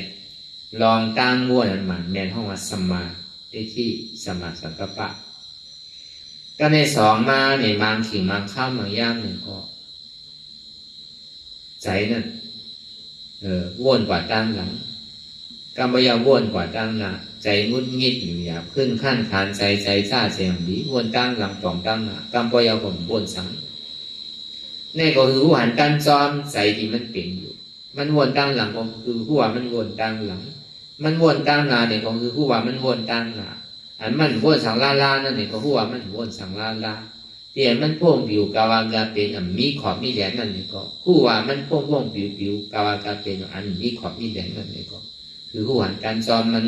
ลองตั้งวัวนันหมันแม่นห้องว่าสมาที่สมาสังกัปปะก็ในสองมาเนี่ยบางขิงบางข้าวบางย่างหนึ่งก็ใจนั่นวนกว่าตั้งหลังกำปยาวนกว่าตั้งหน้าใจงุดงิดอยู่หยาบขึ้นขั้นขานใจซาเสียงดีวนตั้งหลังต่องตั้งหน้ากำปยาผมวนสังนี่ก็คือหัวหันกันจอมใจที่มันเปลี่ยนอยู่มันวนตั้งหลังก็คือหัวมันวนตั้งหลังมันวนตั้งหน้าเนี่ยก็คือหัวมันวนตั้งหน้าอันมันวนสังลานั่นเนี่ยก็หัวมันวนสังลาเตียนมันพ่วงผิวกาวากาเป็นมีขอบมีแหลมนั่นนี่ก็คู่ว่ามันพ่วงผิวกาวากาเป็นอันมีขอบมีแหลมนั่นนี่ก็คือคู่หันการจอมมัน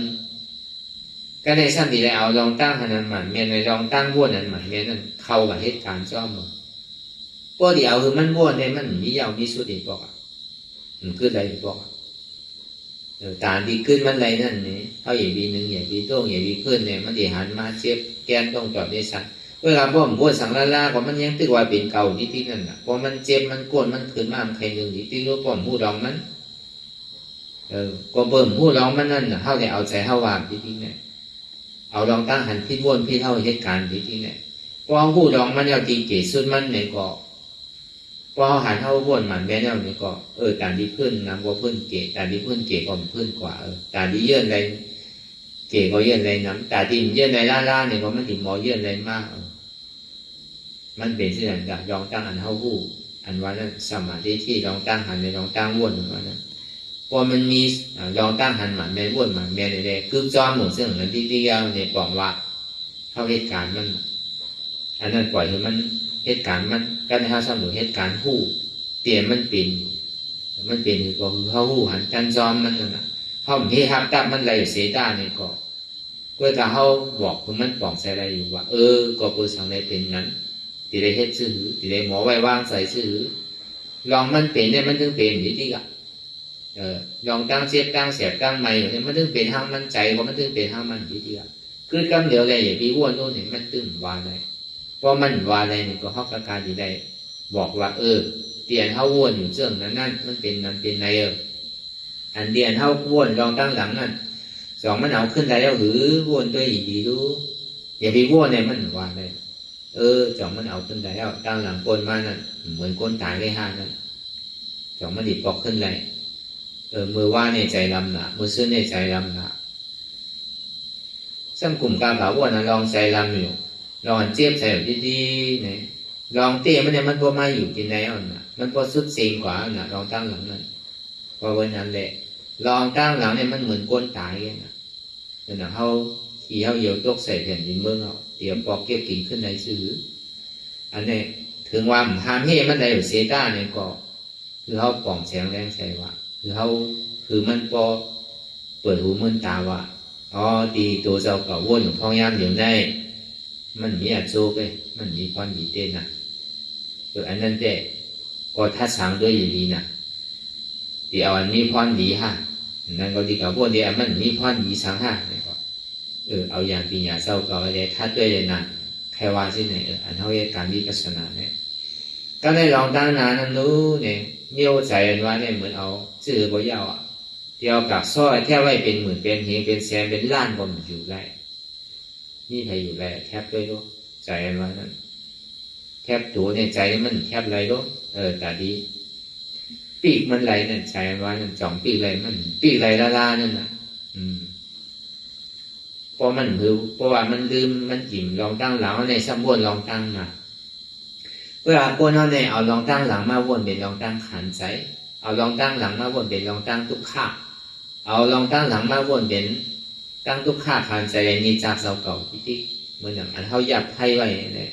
ก็ในสั้นที่ได้เอาลองตั้งขนาดหมันเมียนในลองตั้งวนนั้นหมันเมียนนั่นเข้ากับเหตุการณ์จอมมันพวกเดียวคือมันวนเนี่ยมันมียาวมีสุดอีกบอกมันคืออะไรบอกตาดีขึ้นมันอะไรนั่นนี่เขาอย่าบีหนึ่งอย่าบีโต้งอย่าบีขึ้นเนี่ยมันจะหันมาเจ็บแกนต้องจอดในสันเวลาพ่อผมพูดสังลาก็มันยังตึกว่าเป็นเก่านิดนั่นน่ะพอมันเจ็บมันโกนมันขึ้นมาใครหนึ่งที่รู้พ่อพูดลองมันก็เบิ่มพูดลองมันนั่นน่ะเขาได้เอาใจเขาวางที่เนี่ยเอาลองตั้งหันพิษวนพิษเท่าเหตุการณ์ที่เนี่ยพอพูดลองมันเอาตีเกศสุดมันเนี่ยก็พอหันเท่าวนมันแม่แล้วเนี่ยก็การที่ขึ้นน้ำก็พื้นเกศการที่พื้นเกศก็พื้นกว่าการที่เยื่ออะไรเกศก็เยื่ออะไรน้ำแต่ที่เยื่อในล่าเนี่ยก็มันถึงหมอเยื่ออะไรมากมันเป็นสิ่งต่างๆลองตั้งอันเท่าหูอันว่านั้นสมาธิที่ลองตั้งหันในลองตั้งวนว่านั้น พอมันมีลองตั้งหันหมันแม่วนหมันแม่เลยคือจอมหมดเสื่องนั้นที่เนี่ยบอกว่าเขาเหตุการณ์มันอันนั้นปล่อยให้มันเหตุการณ์มันก็ในห้าสมุนเหตุการณ์หู้เตียนมันเป็นคือก็คือเขาหู้หันกันจอมมันน่ะเขาเฮฮับตับมันไรเสียด้าเนี่ยก็ถ้าเขาบอกคือมันปองใส่อะไรอยู่ว่าก็เปิดสังไรเป็นนั้นตีได้เฮ็ดซื่อตีได้หมอไว้วางใส่ซื่อลองมันเป็นเนี่ยมันถึงเป็นนิดที่อ่ะลองตั้งเสียบตั้งเสียบตั้งใหม่เนี่ยมันถึงเป็นห้างมันใจว่ามันถึงเป็นห้างมันนิดที่อ่ะคือกำเดียวเลยอย่าไปว่นโน่นเนี่ยมันตึงวาอะไรเพราะมันวาอะไรเนี่ยก็เขากการที่ได้บอกว่าเตียนเขาว่นอยู่เสื่องนั้นมันเป็นนั้นเป็นในอันเดียนเขาว่นลองตั้งหลังนั่นสองมันเอาขึ้นได้แล้วหรือว่นด้วยดีดูอย่าไปว่นเนี่ยมันวาอะไรสองมันเอาขึ้นได้แล้วตั้งหลังก้นมานั่นเหมือนก้นตายได้ห้านั่นสองมันดิบปอกขึ้นเลยมือว่าในใจลำหนามือซื้อในใจลำหนาซ้ำกลุ่มการเผาว่นนะลองใจลำอยู่ลองเจี๊ยบใส่แบบดีๆเนี่ยลองเตี้ยมันเนี่ยมันพอมาอยู่ที่ไหนอ่ะนะมันพอสุดเสียงกว่าน่ะลองตั้งหลังนั่นพอวันนั้นแหละลองตั้งหลังเนี่ยมันเหมือนก้นตายนะเนี่ยนะเขาขี่เขาเหยียบตกใส่แผ่นดินเมืองเขาเตรียมปอกเก็บกินขึ้นในซื้ออันนี้ถึงว่าหามเฮ่มันได้เซต้าเนี่ยก็คือเขาป่องแสงแรงใส่ว่าคือมันพอเปิดหูมันตาว่าดีตัวเจ้าก็ว่นของพ่อยามเดี๋ยวได้มันมีอัดโซ่ไปมันมีพรมีเต้นนะอันนั้นแต่ก็ทัดสังด้วยอย่างนี้นะที่เอาอันมีพรดีฮะนั่นก็ดีกับพวกเดียมันมีพรดีสังฮะเนี่ยก็เอาอย่างปีญาเจ้าก็อะไรทัดด้วยเลยนะใครว่าที่ไหนอันเขาเรียกการวิปัสสนาเนี่ยก็ได้ลองตั้งนานนั้นรู้เนี่ยเยี่ยวใจอันว่าเนี่ยเหมือนเอาชื่อบ่ยาวเดียวกับซ้อยแค่ไว้เป็นหมื่นเป็นเฮงเป็นแสนเป็นล้านก็มันอยู่ได้นี่ใครอยู่ได้แคบด้วยด้วยใจอันว่านั้นแคบตัวเนี่ยใจมันแคบไรด้วยแต่ดีปีกมันไหลนั่นใจอันว่านั่นจ่องปีกไหลมันปีกไหลละนั่นน่ะเพราะว่ามันลืมมันจิ้มลองตั้งหลังในสมบูรณ์ลองตั้งมาเวลาคนเขาเนี่ยเอาลองตั้งหลังมาวนเป็นลองตั้งขันใจเอาลองตั้งหลังมาวนเป็นลองตั้งทุกข้าเอาลองตั้งหลังมาวนเป็นตั้งทุกข้าขันใจนี่จากเสาเก่าที่เหมือนอย่างอันเขายับไพ่ไว้เนี่ย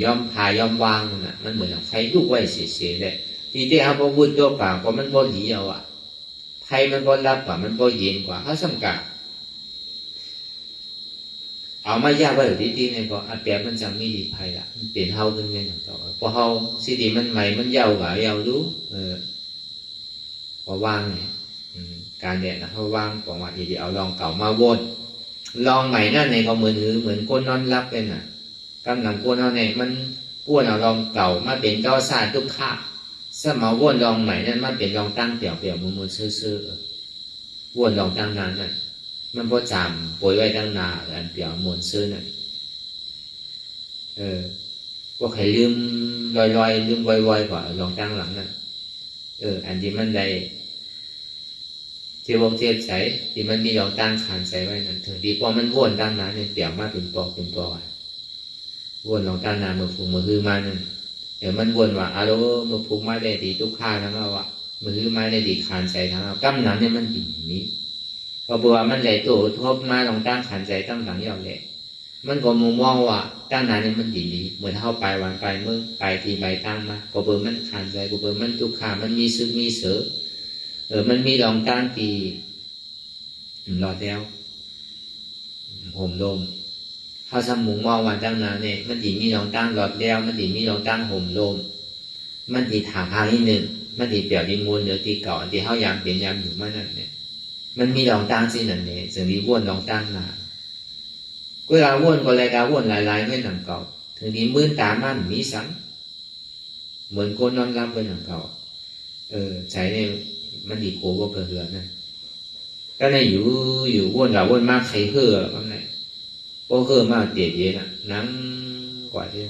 ย่อมพายอมวางน่ะมันเหมือนอย่างไฟลูกไว้เสียๆเลยที่เขาพูดตัวเปล่าก็มันบ่ดีเอาไพ่มันบ่รับกว่ามันบ่เย็นกว่าเขาสำกัดเอามายากไว้ที่เนี่ยก็อาเปียมันจะไม่ดีภัยละมันเปลี่ยนเฮาขึ้นเงี้ยต่อพอเฮาสิดีมันใหม่มันยาวกว่ายาวรู้พอว่างเนี่ยการเด็ดนะเขาว่างบอกว่าดีเอาลองเก่ามาวนลองใหม่นั่นในก็เหมือนก้นนอนรับเป็นน่ะกำลังก้นเอาเนี่ยมันก้นเอาลองเก่ามาเป็นเก้าซาทุกข้าสมาวนลองใหม่นั่นมาเป็นลองตั้งเปี่ยวมือซื่อวนลองตั้งนานนั่นมันพอจำป่วยไว้ตั้งนานอันเปลี่ยวมวนซื้อน่ะก็ใครลืมลอยลืมไวๆกว่าลองตั้งหลังนั่นอันที่มันได้เทียบใส่ที่มันมีลองตั้งขานใส่ไว้นั่นถึงดีพอมันวนตั้งนานเนี่ยเปลี่ยวมาเป็นปอกวนลองตั้งนานมือฟูมือฮือมานั่นเดี๋ยวมันวนว่ามือฟูมาได้ดีทุกข้าทั้งเอามือฮือมาได้ดีขานใส่ทั้งเอากำนั้นเนี่ยมันดีนี้พอบัวมันไหลตัวทบมาลองตั้งขันใจตั้งหลังยาวเลยมันก็มุมมองว่าตั้งนานนี่มันดีเหมือนเข้าไปวันไปเมื่อไปทีใบตั้งมาพอเบอร์มันขันใจพอเบอร์มันทุกขามันมีซึกมีเสือมันมีลองตั้งตีหลอดแล้วห่มลมเขาสมุงมองวันตั้งนานเนี่ยมันดีมีลองตั้งหลอดแล้วมันดีมีลองตั้งห่มลมมันดีถาพาที่หนึ่งมันดีเปลี่ยนดีมูลเดี๋ยวตีเก่าที่เขายามเปลี่ยนยามอยู่มานั่นเนี่ยมันมีลองตั้งสินั่นเนี่ยสิ่งที่วนลองตั้งมาเวลาวนก็เลยการวนหลายๆไม่หนังเก่าถึงนี้มื่นตามันมีสังเหมือนคนนอนรับไว้หนังเก่าใช้เนี่ยมันดีโก้ก็เกลือนั่นก็ในอยู่วนเราวนมากใครเพื่อมันไหนโป้เพื่อมากเตี๋ยเย็นนั่งกว่าที่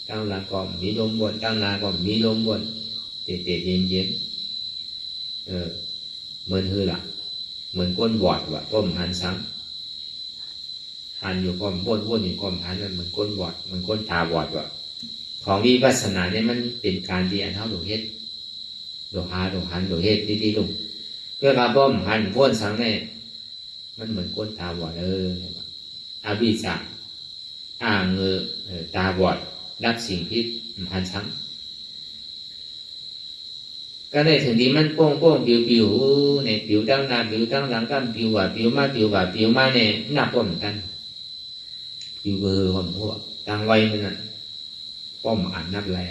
ตั้งหลังก่อนมีลมวนตั้งหน้าก่อนมีลมวนเตี๋ยเย็นเหมือนฮือละเหมือนก้นบอดว่ะก้มหันซ้ำหันอยู่ก้มวนอยู่ก้มหันมันเหมือนก้นบอดมันก้นตาบอดว่ะของวิปัสสนาเนี่ยมันเป็นการที่อันเท่าหลวงเฮ็ดหลวงหาหลวงหันหลวงเฮ็ดดีๆลุง เพื่อกระป้อมหันพ้นสังเนี่ยมันเหมือนก้นตาบอดอาวิชาเงือตาบอดรับสิ่งพิษหันช้ำก็ได้ถึงที่มันโป้งปิวเนี่ยปิวตั้งหน้าปิวตั้งหลังก็ปิวว่าปิวมาเนี่ยหน้าป้อมกันปิวเบอร์ผมพวกตั้งไว้มันน่ะป้อมอ่านนับอะไร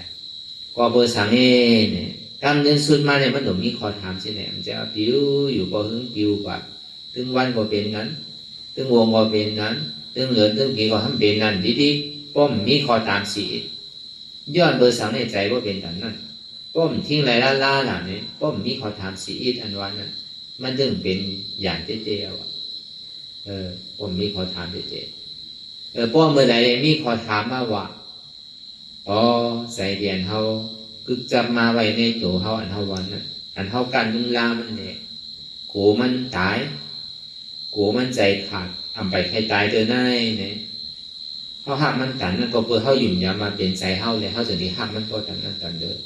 ก็เบอร์สังเนี่ยกำเนิดสุดมาเนี่ยมันต้องมีข้อถามใช่ไหมมันจะปิวอยู่ก็หึงปิวกว่าถึงวันก็เป็นนั้นถึงวงก็เป็นนั้นถึงเหลือถึงปีก็ทำเป็นนั้นดีๆป้อมมีข้อตามสีย้อนเบอร์สังในใจว่าเป็นแบบนั้นป้อมทิ้งไรล่าหล่ะเนี่ยป้อมมีข้อถามสีอันวันนั้นมันถึงเป็นอย่างเตี้ยๆป้อมมีข้อถามเตี้ยๆป้อมเมื่อไหร่มีข้อถามมาว่าอ๋อใส่เดียนเขาคือจับมาไว้ในตัวเขาอันเขาวันนั้นอันเขากันลุงลามันเนี่ยโกมันตายโกมันใจขาดไปใครตายเจอหน้าเนี่ยเขาหักมันกันนั่นก็เพื่อเขาหยุ่มยามาเปลี่ยนใจเขาเลยเขาจะได้หักมันก็กันนั่นกันเด้อ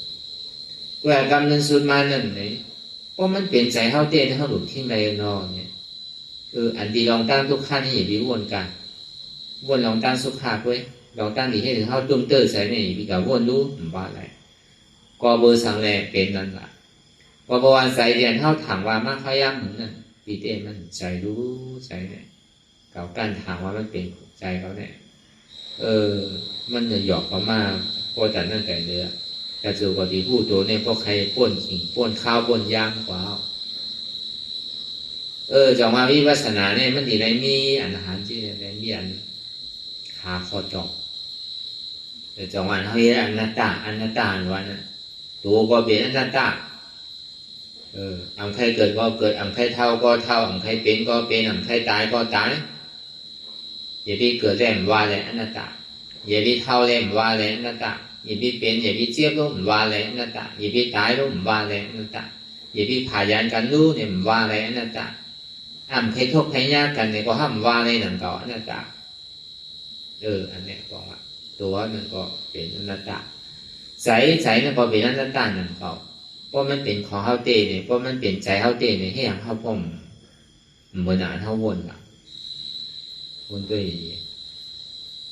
เวลากำเนิดสุดมานั่นเนี่ยเพราะมันเปลี่ยนใจเขาเต้นเขาหลุดทิ้งไรนอเนี่ยอันดีลองตั้งทุกขั้นนี่อย่าไปวนกันวนลองตั้งสุขาด้วยลองตั้งดีให้ถึงเขาจุ่มเตอร์ใส่เนี่ยอย่าไปกับวนรู้ว่าอะไรก็เบอร์สังแรกเป็นนั่นแหละพอประวันใส่เรียนเขาถามว่ามาขยันเหมือนนั่นปีเต้มันใจรู้ใจเนี่ยเขาการถามว่ามันเป็นใจเขาเนี่ยมันจะหยอกเขามาพอแต่นั่นแต่เนื้อแต่จู่กว่าที่พูดตัวเนี่ยพอใครป้นสิ่งป้นข้าวป้นย่างกว่าจองมาวิปัสสนาเนี่ยมันดีในมีอาหารที่ในมีอันหาคอจอกแต่จองวันเขาเรียกอนัตตาวันน่ะตัวก็เป็นอนัตตาใครเกิดก็เกิดใครเท่าก็เท่าใครเป็นก็เป็นใครตายก็ตายอย่าไปเกิดแรงว่าเลยอนัตตาอย่าไปเท่าแรงว่าเลยอนัตตาอย่าไปเป็นอย่าไปเจี๊ยบรู้ว่าเลยอนัตตาอย่าไปตายรู้ว่าเลยอนัตตาอย่าไปผ่ายันกันรู้เนี่ยว่าเลยอนัตตาใครทุกข์ใครยากกันเนี่ยก็ห้ามว่าเลยหนังต่ออนัตตาอันเนี้ยบอกว่าตัวมันก็เป็นอนัตตาใสนั่นก็เป็นอนัตตาหนังต่อเพราะมันเป็นของเฮาเต้เนี่ยเพราะมันเป็นใจเฮาเต้เนี่ยให้อย่างเฮาพ่อมเหมือนเฮาวนด้วย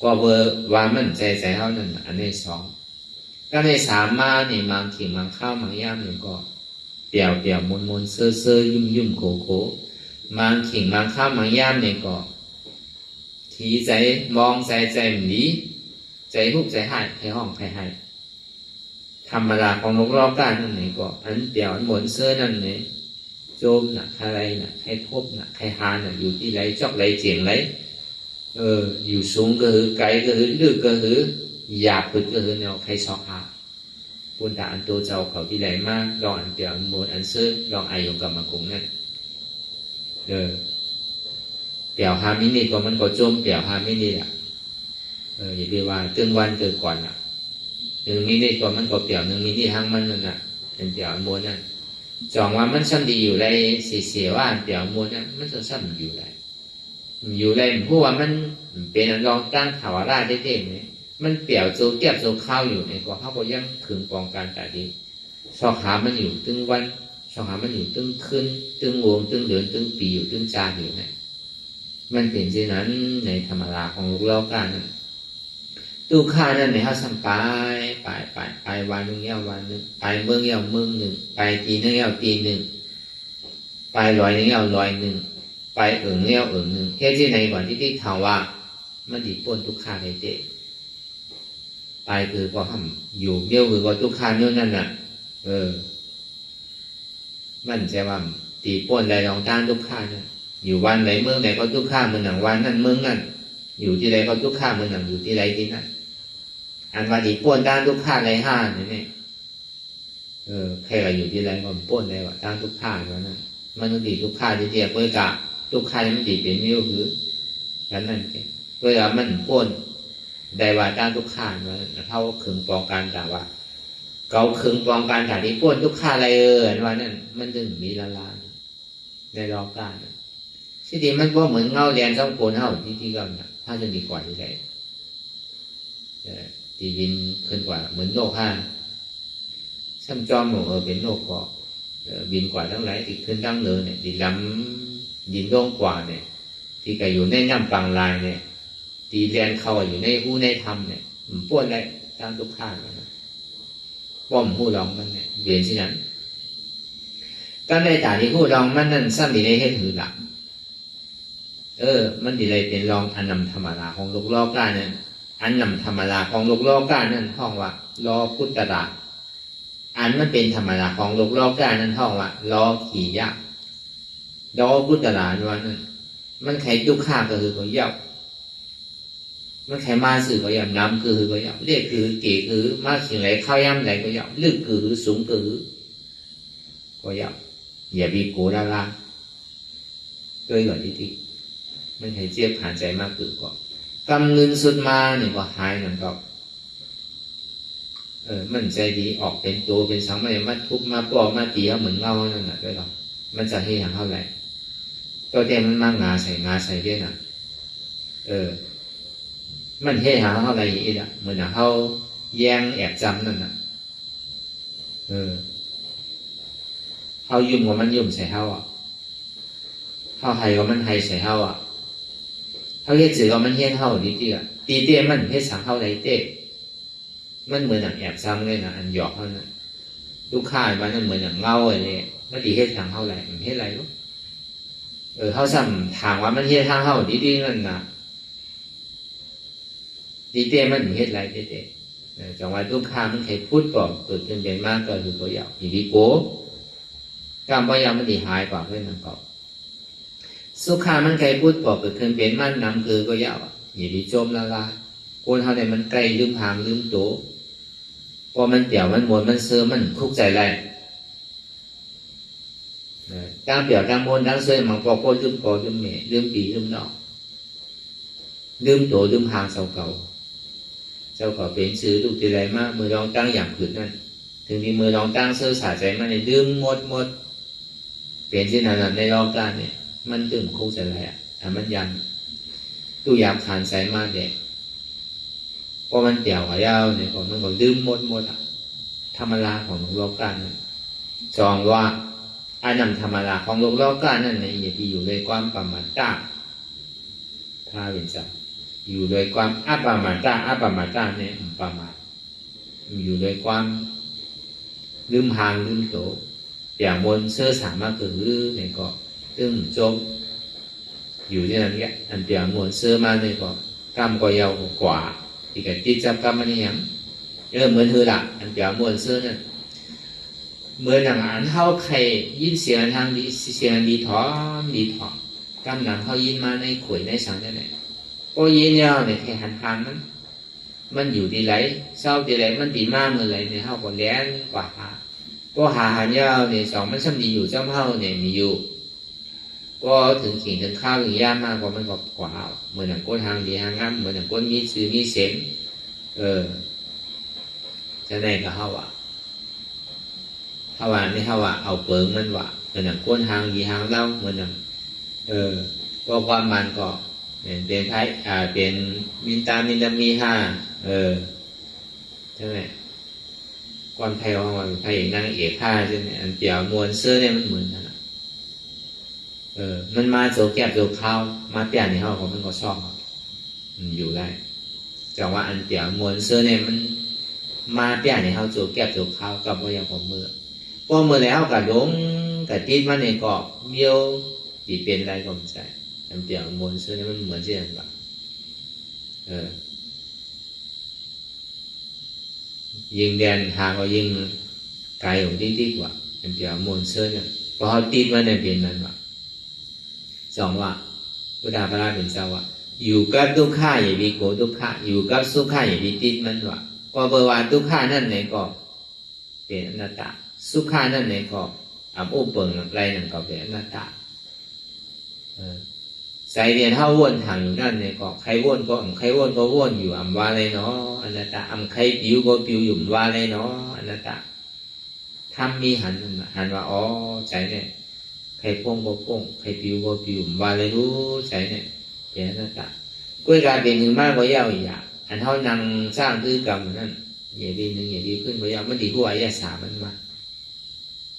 ก็เบอร์ว่ามันใจเฮานั่นอันที่สองก็ในสามมาเนี่ยบางขิงบางข้าวบางย่ามเนี่ยก็เปี่ยวมนเซ่อยุ่มโขบางขิงบางข้าวบางย่ามเนี่ยก็ทีใจมองใจหนีใจหุบใจหายใครห้องใครให้ธรรมดาของนกรอบก้านนั่นไหนก็อันเปี่ยวอันหมนเสื้อนั่นไหนโจมอะไรให้ทบให้หาอยู่ที่ไรจอกไรเจียงไรอยู่สูงก็หือไกลก็หือลึกก็หือหยาบก็หือแนวใครสอกหาปุ่นตาอันโตเจ้าเขาที่ไรมากลองอันเปี่ยวอันหมนอันเสื้อลองไอของกับมากงนั่นเปี่ยวหามินิก็มันก็โจมเปี่ยวหามินิอย่าไปว่าตึงวันเกิดก่อน1 มินิก็มันก็เปี่ยว1 มินิทั้งมันนั่นเป็นเปี่ยวมวลนั่นจองว่ามันซ้ำดีอยู่ไรเสียว่าเปี่ยวมวลนั่นมันจะซ้ำอยู่ไรเพราะว่ามันเป็นรองตั้งถาวราได้เนี่ยมันเปี่ยวโจเก็บโจข้าวอยู่เนี่ยก็เขาก็ยังขึงปองการแต่ดีสอกหามันอยู่ตึงวันสอกหามันอยู่ตึงคืนตึงวงตึงเดือนตึงปีอยู่ตึงจานอยู่เนี่ยมันเป็นเช่นนั้นในธรรมราของลูกเล่ากันตู้ข้านั่นในเขาสัมไปวันนึงเงี้ยวันนึงไปเมืองเงี้ยเมืองหนึ่งไปตีนึงเงี้ยตีหนึ่งไปลอยนึงเงี้ยลอยหนึ่งไปเงี้ยหนึ่งแค่ที่ในก่อนที่ถามว่ามันดีปนทุกข้าในเด็กไปคือพอทำอยู่เดียวคือว่าทุกข้าเนี่ยนั่นมันจะว่าตีปนอะไรลองตั้งทุกข้าเนี่ยอยู่วันไหนเมืองไหนก็ทุกข้าเมืองหนังวันนั่นเมืองนั่นอยู่ที่ไรก็ทุกข้าเมืองหนังอยู่ที่ไรที่นั่นอันว่าดีป้วนด้านทุกข้าในห้าเนี่ยใครก็อยู่ที่ไรก็ป้วนได้ว่าด้านทุกข้าแล้วนั่นมันต้องดีทุกข้าที่เดียวเพื่อกะทุกข้าที่มันดีเป็นมิวคือฉันนั่นเองเพื่อมันป้วนได้ว่าด้านทุกข้าว่าเท่าขึงปองการแต่ว่าเขาขึงปองการแต่ที่ป้วนทุกข้าอะไรว่านั่นมันถึงมีละในรอบการที่ดีมันก็เหมือนเงาเรียนต้องโกนเท่าที่ก็ถ้าจะดีกว่าที่ไหนตีวินขึ้นกว่าเหมือนโลกห้าซ้ำจอมหนูเป็นโลกก็ บินกว่าทั้งหลายที่ขึ้นทั้งเนือเนี่ยที่ล้ำดินร่องกว่าเนี่ยที่ก็อยู่ในน้ำกลางลายเนี่ยที่เรียนเข้าอยู่ในหูในธรรมเนี่ยมันป้วนได้ตั้งทุกข้างนะป้อมหูลองมันเนี่ยเรียนที่นั้นการในฐานที่หูลองมันนั่นซ้ำดีในเหตุหือหลักมันดีเลยเป็นรองอันนำธรรมดาของโลกโลกาเนี่ยอันนำธรรมดาของโลกโลกานั่นห้องว่ารอพุทธดาอันมันเป็นธรรมดาของโลกโลกานั่นห้องว่ารอขี่ยากรอพุทธดาด้วยนั่นมันใครทุกข้าก็คือเขาเย้ามันใครมาสื่อก็ย่ำน้ำคือเขาเย้าเรียกคือเก๋คือมาสิ่งไรเข้าย่ำไหนก็เย้าลึกคือสูงคือก็เย้าอย่าบีโกดาราด้วยก่อนที่มันให้เจี๊ยบผ่านใจมากคือก่อนกำเงินสุดมาเนี่ยก็หายนั่นก็มันใจดีออกเป็นตัวเป็นสังมันมาทุบมาปอกมาตีเขาเหมือนเงานั่นแหละด้วยหรอมันจะให้อย่างเท่าไหร่ตัวเต็มมันมากงาใส่ด้วยนะมันให้หาเท่าไหร่อีกอ่ะเหมือนเขาแย่งแอบจำนั่นน่ะเขายุ่มกับมันยุ่มใส่เขาอ่ะเขาให้กับมันให้ใส่เขาอ่ะเขาเฮ็ดสื่อกับมันเฮ็ดเขาดีเตี้ยตีเตี้ยมันเฮ็ดสังเขาไรเต้มันเหมือนอย่างแอบซ้ำเลยนะอันหยอกเขาน่ะลูกค้ามันนั่นเหมือนอย่างเงาอะไรมันตีเฮ็ดทางเขาไรมันเฮ็ดอะไรลูกเขาซ้ำถามว่ามันเฮ็ดทางเขาดีๆนั่นนะดีเต้มันเฮ็ดอะไรเต้จังหวะลูกค้ามันใครพูดก่อนเกิดขึ้นเป็นมากก็คือตัวอย่างอีวิโก้การพยายามมันดีหายกว่าเพื่อนนั่นก็สุขามันใครพูดก่อนเกิดขึ้นเป็นมันน้ำคือก็ยาวอย่าไปจมละลายคนเขาเนี่ยมันใกล้ลืมหางลืมโตพอมันเปี่ยวมันมวนมันเสื่อมันคุกใจไรการเปี่ยวการมวนการเสื่อมันพอโคลืมโกลืมเมลืมปีลืมนอกลืมโตลืมหางเสาเก่าเป็นซื้อลูกทีไรมากมือลองตั้งอย่างผืนนั่นถึงมีมือลองตั้งเสื่อสาใจมันในลืมหมดเป็นที่นั้นในรอบด้านเนี่ยมันลืมคุกใจไรแต่มันยันตู้ยามขานใส่มาเด็กพอมันเปี่ยวหัวยาวเนี่ยก่อนมันก็ลืมหมดธรรมดาของโลกกันจองว่าอันนำธรรมดาของโลกกันนั่นเนี่ยอย่าไปอยู่ในความประมาทตาถ้าเป็นสัตว์อยู่โดยความอัปปมาตาเนี่ยประมาทอยู่โดยความลืมหางลืมโตอย่างบนเสื้อสามารถคือเนี่ยก็ตึ้งจมอยู่ที่นั่นแหละอันเดียวมวนเสื้อมาเนี่ยก็กำก็ยาวกว่าที่กับจิตจับกำมันยังเหมือนเธอละอันเดียวมวนเสื้อเนี่ยเหมือนหนังอันเท่าใครยินเสียงทางดีเสียงดีถอนกำหนังเขายินมาในขวยในสังได้ไหมก็ยินยาวเนี่ยแค่หันทางมันอยู่ที่ไหนเศร้าที่ไหนมันดีมากเลยเนี่ยเขาก็แล้นกว่าก็หาหันยาวเนี่ยสองมันช่ำดีอยู่เจ้าเท่าเนี่ยมีอยู่ก็ถึงขิงถึงข้าวถึงย่ามากกว่ามันก็กว่าเหมือนหนังก้นทางดีทางงั้นเหมือนหนังก้นมีซื้อมีเสียงจะไหนก็เขาว่าไม่เขาว่าเอาเปิงมันว่าเหมือนหนังก้นทางดีทางเล่าเหมือนหนังก็ความมันก็เป็นไพ่เป็นมินตามีห้าใช่ไหมความไทยของมันไพ่นางเอกห้าใช่ไหมอันเดียวมวลเสื้อเนี่ยมันเหมือนกันมันมาโจแก็บโจข้าวมาเปลี่ยนในห้องของมันก็ชอบอยู่ได้แต่ว่าอันเดียวมวลเสื้อเนี่ยมันมาเปลี่ยนในห้องโจแก็บโจข้าวกับว่าอย่างของมือพอมือแล้วกับล้มกับติดมันในเกาะเบี้ยวจีเป็นอะไรก็ไม่ใช่อันเดียวมวลเสื้อเนี่ยมันเหมือนเช่นแบบยิงแดนหาก็ยิงไกลของที่กว่าอันเดียวมวลเสื้อเนี่ยพอเขาติดมันในเป็นนั้นแบบสองว่าพุทธาพระราชเป็นเจ้าว่าอยู่กับทุกข้าอย่าไปโกรธทุกข้าอยู่กับสุขข้าอย่าไปติดมันว่าพอเบอร์ว่าทุกข้านั่นไหนก็เป็นอนัตตาสุขข้านั่นไหนก็อับอุปเปิงไรนั่นก็เป็นอนัตตาใส่เรียนเท่าวนทางอยู่นั่นไหนก็ใครวนก็วนอยู่อัมว่าอะไรเนาะอนัตตาอัมใครปิวก็ปิวอยู่ว่าอะไรเนาะอนัตตาทำมีหันว่าอ๋อใจเนี่ยใครพ่งก็พ่งใครปิวก็ปิวว่าอะไรรู้ใจเนี่ยเป็นอนัตตาก็กลายเป็นหนึ่งมากกว่ายาวอีกอย่างอันเท่านังสร้างคือกรรมนั่นอย่าดีหนึ่งอย่าดีขึ้นกว่ายาวมันดีกว่าอายะสามันมา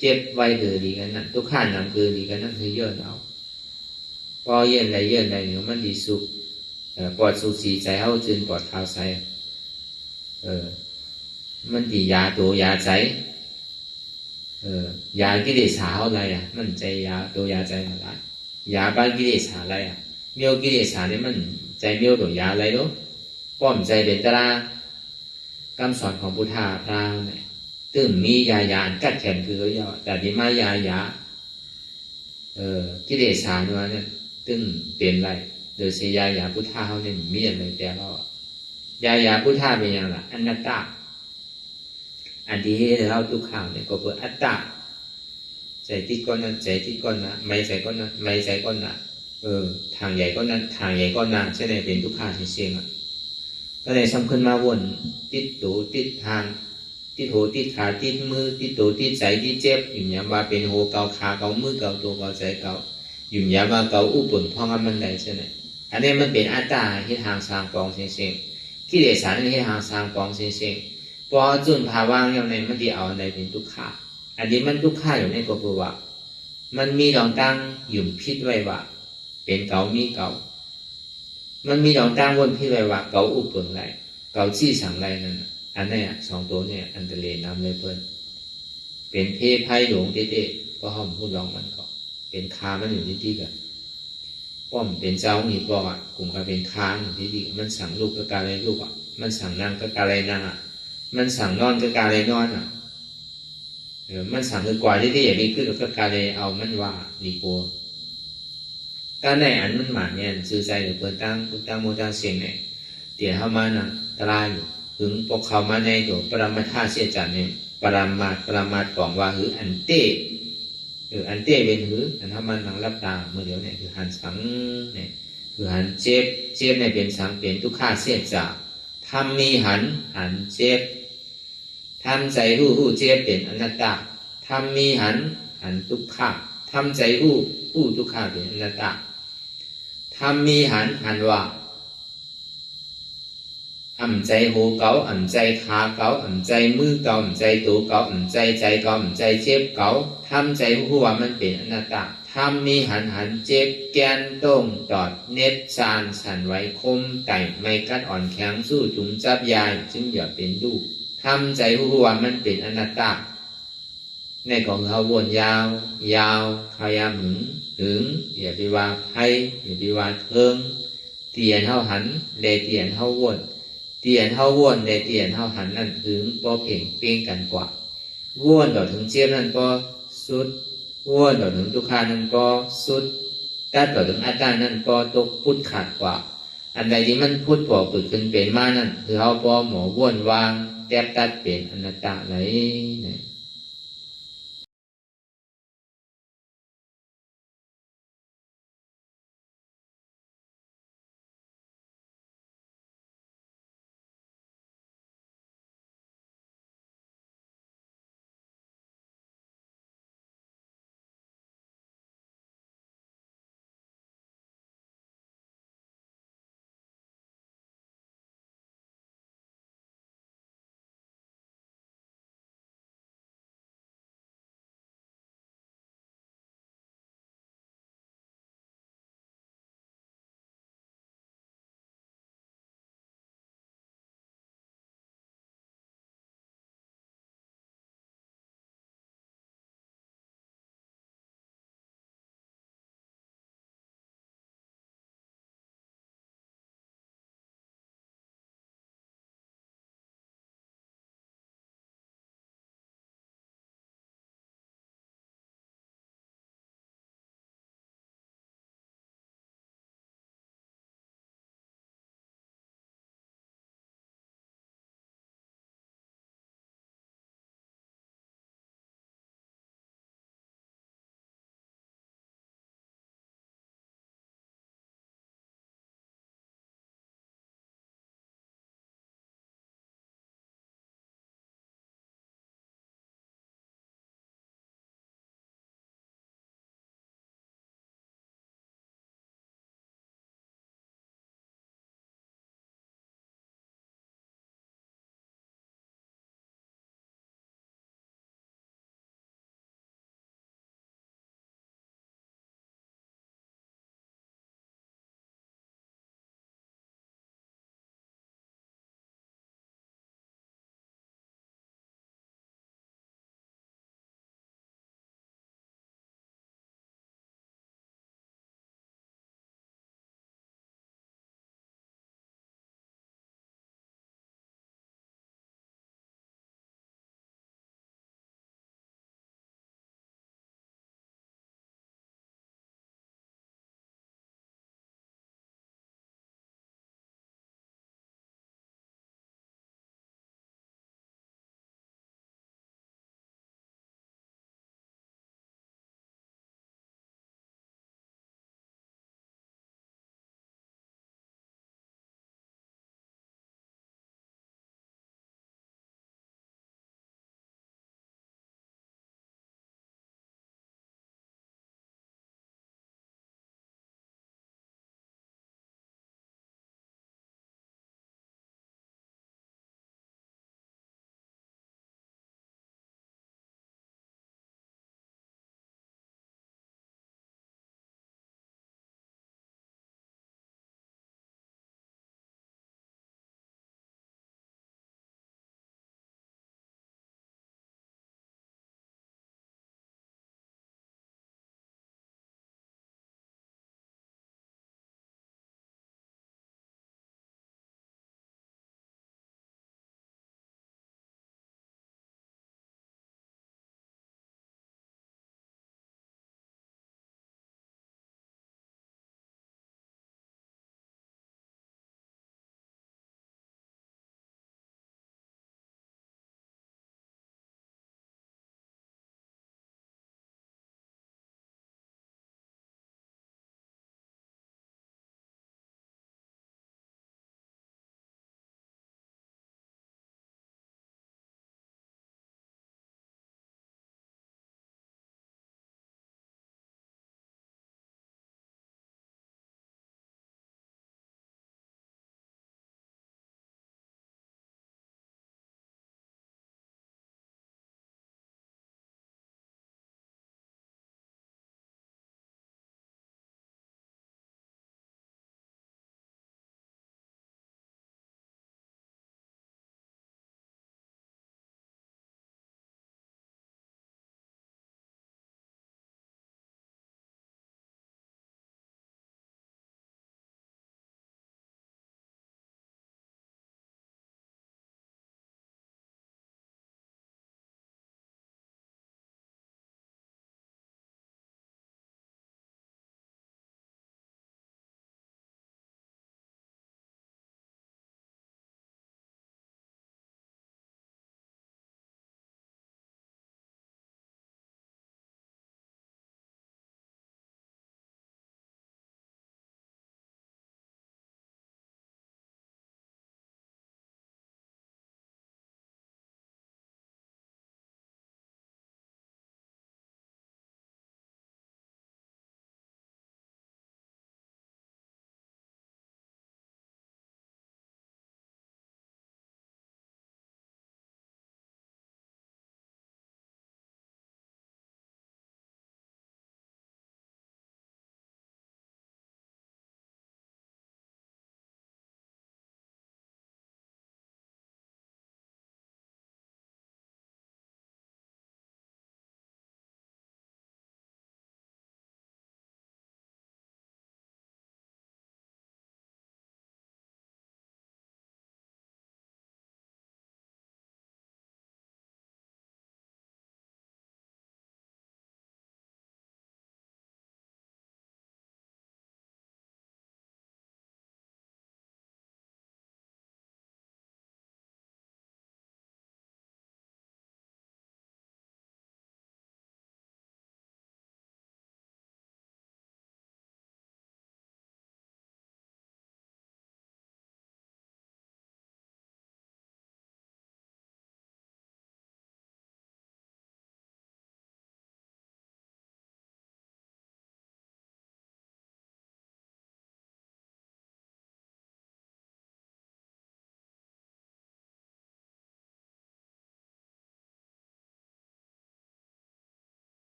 chết vay từ đi cái nặng tôi khăn nặng từ đi cái nặng thứ giờ nàoพอเย็นไรเนี่ยมันดีสุกปอดสูสีใจเฮาจืนปอดขาวใสมันดียาตัวยาใจยากิเลสหาเฮาไรมันใจยาตัวยาใจมาละยาบ้านกิเลสหาไรเมียวกิเลสหาเนี่ยมันใจเมียวตัวยาอะไรเนาะป้อมใจเป็นตราคำสอนของพุทธาพระเนี่ยตึงมียากัดแขนคือเขาย่อแต่ที่มายากิเลสหาเนี่ยตึงเปลี่ยนไรโดยเสียยาพุทธาเขาเนี่ยมีอะไรแต่ก็ยาพุทธาเป็นอย่างไรอนัตตาอันที่เราทุกข่าวเนี่ยก็เปิดอัตตาใจที่ก้อนนั้นใจที่ก้อนนะไม่ใจก้อนนั้นไม่ใจก้อนนะทางใหญ่ก้อนนั้นทางใหญ่ก้อนนั้นใช่ไหมเป็นทุกข่าวเสียงก็เลยสำคัญมาวนติดตูติดทางติดหูติดขาติดมือติดตูติดใจติดเจ็บอยู่เนี่ยว่าเป็นหูเกาขาเกามือเกาตัวเกาใจเกาอยู่เนี่ยว่าเกาอุปนพ่องมันได้ใช่ไหมอันนี้มันเป็นอัตตาที่ทางสร้างกองเสียงกิเลสนั้นที่ทางสร้างกองเสียงพอจุนภาวะอย่างในมันที่เอาในเป็นทุกข์อันนี้มันทุกข์อยู่ในกบว่ามันมีดองตั้งหยุ่มพิษไว้ว่าเป็นเกามีเกามันมีดองตั้งวนพิษไว้ว่าเกาอุปนไรเกาจี้สั่งไรนั่นอันนี้สองตัวเนี่ยอันตรายน้ำเลยเพิ่นเป็นเพศไพ่หลงเด็ดๆเพราะเขาพูดลองมันก็เป็นคามันอยู่ที่กันป้อมเป็นเจ้าหนีบอกกลุ่มก็เป็นค้างอยู่ที่มันสั่งลูกก็การอะไรลูกมันสั่งนั่งก็การอะไรนั่งมันสั่งนอนก็การอะไรนอนมันสั่งคือกว่าที่อย่างนี้ขึ้นก็การอะไรเอามันว่าดีกว่าการในอันมันหมาเนี่ยสื่อใจหรือเปิดตั้งโมตั้งเสียงเนี่ยเดี๋ยวเข้ามานะตรายถึงพวกเขามาในตัวปรมาธาเสียจันเนี่ยปรมาของว่าหืออันเต้อันเต้เป็นหืออันทำมันหลังรับตาเมื่อเดียวเนี่ยคือหันสังเนี่ยคือหันเจ็บเนี่ยเป็นสังเป็นทุกข้าเสียจ่าทำมีหันเจ็บทำใจรู้เจ็บเป็นอนัตตาทำมีหันทุกข้าทำใจรู้ทุกข้าเป็นอนัตตาทำมีหันว่าใจหูเก่าใจขาเก่าใจมือเก่าใจตัวเก่าใจเก่าใจเจ็บเก่าทำใจผู้ว่ามันเป็นอนัตตาทำมีหันเจ็บแกนต้งตอดเน็บชานสั่นไหวคมไต่ไม่กัดอ่อนแข็งสู้จุ่มจับยายจึงอย่าเป็นลูกทำใจผู้ว่ามันเป็นอนัตตาในของเขาวนยาวขยามถึงอย่าไปว่าไพ่อย่าไปว่าเทิงเตียนเท่าหันเลยเตียนเท่าวนเตียนเท่าวนในเตียนเท่าหันนั่นถึงพอเพ่งเป้งกันกว่าวนต่อถึงเจี๊ยบนั่นก็สุดวนต่อถึงทุกขานั่นก็สุดตัดต่อถึงอัตตานั่นก็ตกพุทธขาดกว่าอันใดที่มันพุทธปอกเกิดขึ้นเป็นมานั่นคือเอาพอหมอวนวางแทบตัดเป็นอนัตตาไหน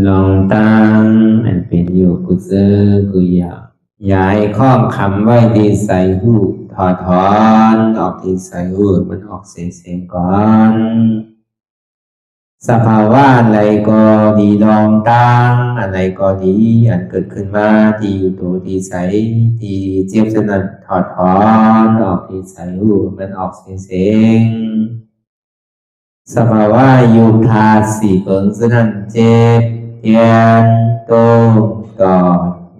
ลองตั้งอันเป็นอยู่กุเซอกุยาย้ายข้องคำไว้ที่ใส่หูถอดถอนออกที่ใส่หูมันออกเสียงก่อนสภาวะอะไรก็ดีลองตั้งอะไรก็ดีอันเกิดขึ้นมาที่อยู่ตัวที่ใส่ที่เจี๊ยบสนั่นถอดถอนออกที่ใส่หูมันออกเสียงสภาวะยุทธาสีเปิงสนั่นเจ็บเทียนโตต่อ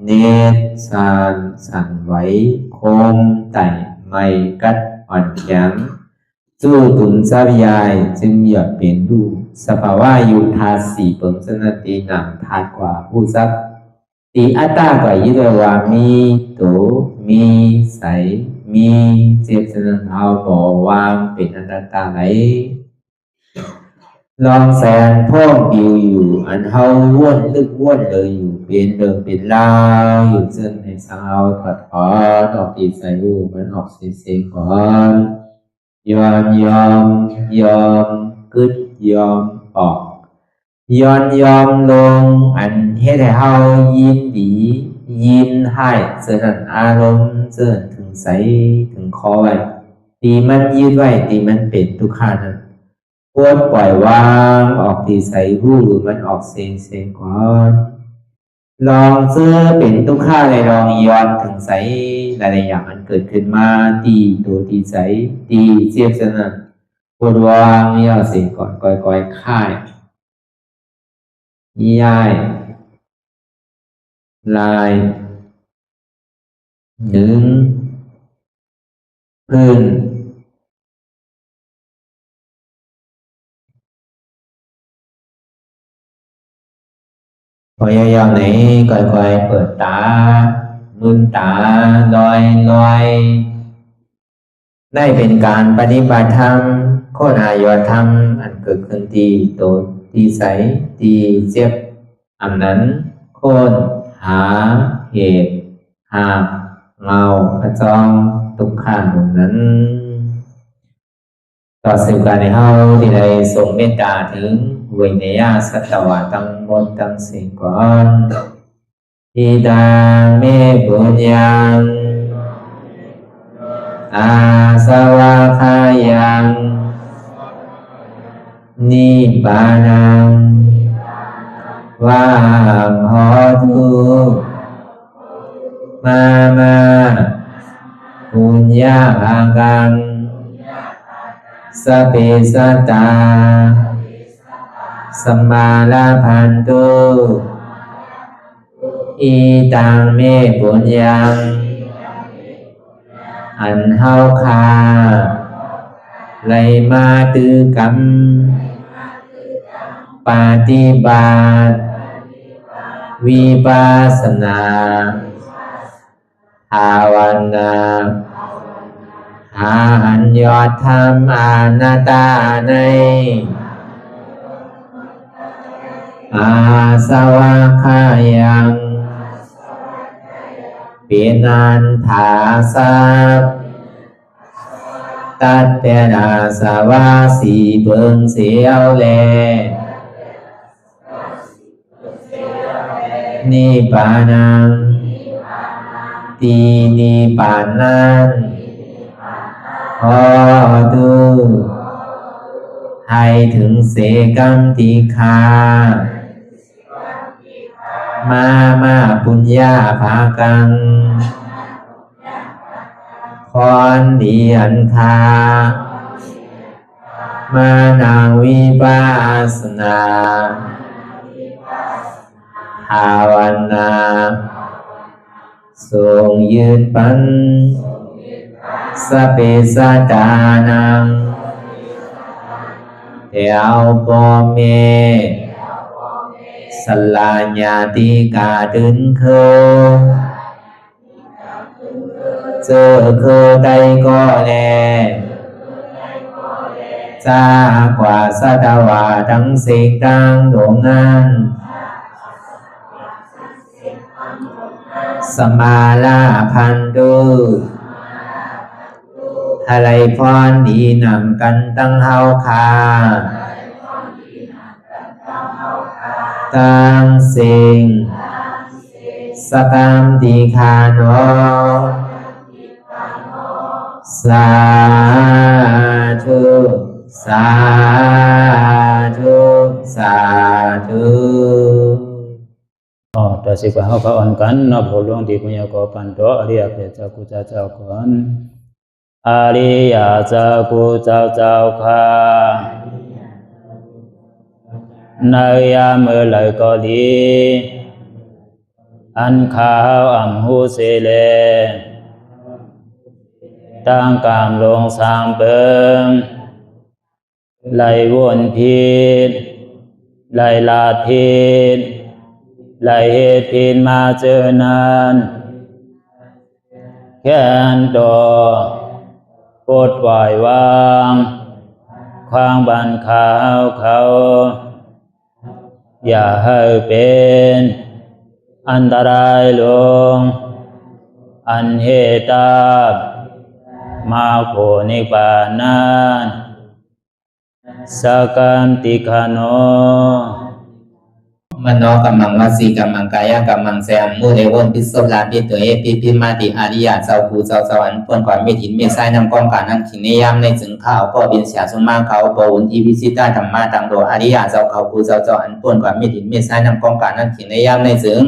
เนตสั่นไหวโคมไต่ไม่กัดอ่อนแข็งสู้ตุนทรัพยายจึงอยากเป็นดูสภาวะยุทธาสีเปิงสนั่นตีหนังทาดกว่าผู้ทรัพย์ตีอัตตากว่ายึดว่ามีโตมีใสมีเจ็บสนั่นเอาบ่วางเป็นอนัตตาไหลลองแสนพ่องปิวอยู่อันเฮาว่นลึกว่นเลยอยู่เป็นเดิมเป็นลาวอยู่ซึ่งในสาวถอดถอนออกตีใส่หูมันออกเสียงก่อนยอมกึดยอมออกยอมลงอันเฮ็ดให้เฮายินดียินให้เสื่อมอารมณ์เสื่อมถึงใสถึงคอไว้ตีมันยืดไว้ตีมันเป็นทุกขานั้นปวดปล่อยวางออกที่ใส่หูมันออกเสียงก่อนลองเสื้อเป็นทุกข้าเลยลองย้อนถึงใสหลายๆอย่างมันเกิดขึ้นมาตีตัวตีใสตีเจียบสนั่นปวดวางย่อเสียงก่อนก่อยค่ายย้ายลายหนึ่งพื้นพยายามไหนก่อยเปิดตาลืมตาลอยได้เป็นการปฏิบัติธรรมโคตรอายธรรมอันเกิดขึ้นที่โตที่ใสที่เจ็บอันนั้นโคนหาเหตุหาเงาพระจองทุกขันนั้นต่อสืบการในเฮาที่ได้ส่งเมตตาถึงวิเนยสัตวะตั้งหมดตั้งสิ่งก่อนอิดาเมปุญญังอาสวะคายังนิบานังวาหอตุมาปุญญาภากังสเปสัตตาสัมมาลาภันตุอีตังเมปุญญังอันเฮาคาไลมาตือกรรมปฏิบัติวิปัสสนาภาวนาหาอันยอดธรรมอนัตตาในอาสวะคายังเป็นอันถาสัพตัดเปนาสวะสีเบิ่งเสียวแลนิพพานังตีนิพพานังขอดูให้ถึงเสกัมติคามาปุญญาภากังพรดีอันคามานังวิปัสสนาภาวนาทรงยืนปันสเปสัตตานังเอวปอเมสลาญาติกาดึงเคเจอเคได้ก็แลจากว่าสัตวาทั้งสิ่งดังดวงนั้นสมาลาพันตุอะไรพรดีนำกันตั้งเฮาคา ตังสิงสกัมติคาโนสาธุสาธุสาธุ ต่อสิกว่าเขาก็อ่อนกันนับหัวหลวงที่คุณยาก็ปันโตอริยเพียเจ้ากูเจ้าก่อนอริยเจ้ากูเจ้าค่ะในยามเมื่อไหร่ก็ดีอันข้าวอ่ำหูเสเลตั้งกามลงสามเปิงไหลวนพิษไหลลาดพิษไหลเหตุพิษมาเจอนานแค้นดอกปดไหววางความบันขาวเขาอย่าให้เป็นอันตรายลงอันเหตุตามาโผนิปานันสกันติคโนมโนกัมมังวสีกัมมังกายกัมมังแสมมุเรวนพิศลาปิตัวเอพิมาติอาริยะเจ้าภูเจ้าสวรรค์พ้นความเมตินเมสายนำกองการนั่งขินนิยามในจึงข้าวก็บินเสียสมาเขาปวุนทีวิสิตาธรรมะตังโดอาริยะเจ้าเขาภูเจ้าสวรรค์พ้นความเมตินเมสายนำกองการนั่งขินนิยามในจึง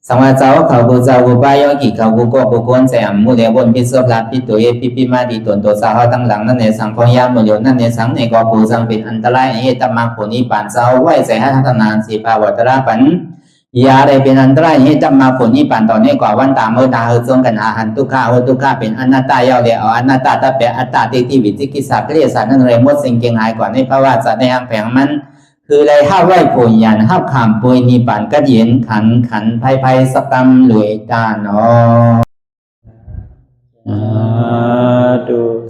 สังวาเจ้าเขาภูเจ้าภูปายกิเขาภูก็ภูคนแสมมุเรวนพิศลาปิตัวเอพิมาติตนตัวสาวตั้งหลังนั่นในสังพยามโยนั่นในสังในก็ภูสังเป็นอันตรายเหตุมาผลนิพพานเจ้าไหวใส่ให้ทัศนานสีภาวตระปันยาได้เป็นอันตรายให้จำมาผลนิพพานตอนนี้กว่าวันตามเมื่อตาเฮจงกันอาหันทุกข้าทุกข้าเป็นอนัตตาเยาวเดียวอนัตตาตาเปอัตตาที่วิจิกิสาเกลียสานั่นเลยมดสิ่งเก่งหายกว่าในภาวะสัตว์ในอังแผงมันคือเลยห้าไหวผลยันห้าขามปุยนิพพานก็เย็นขันภัยสกรรมรวยตาเนาะ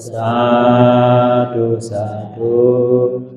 สาธุสาธุ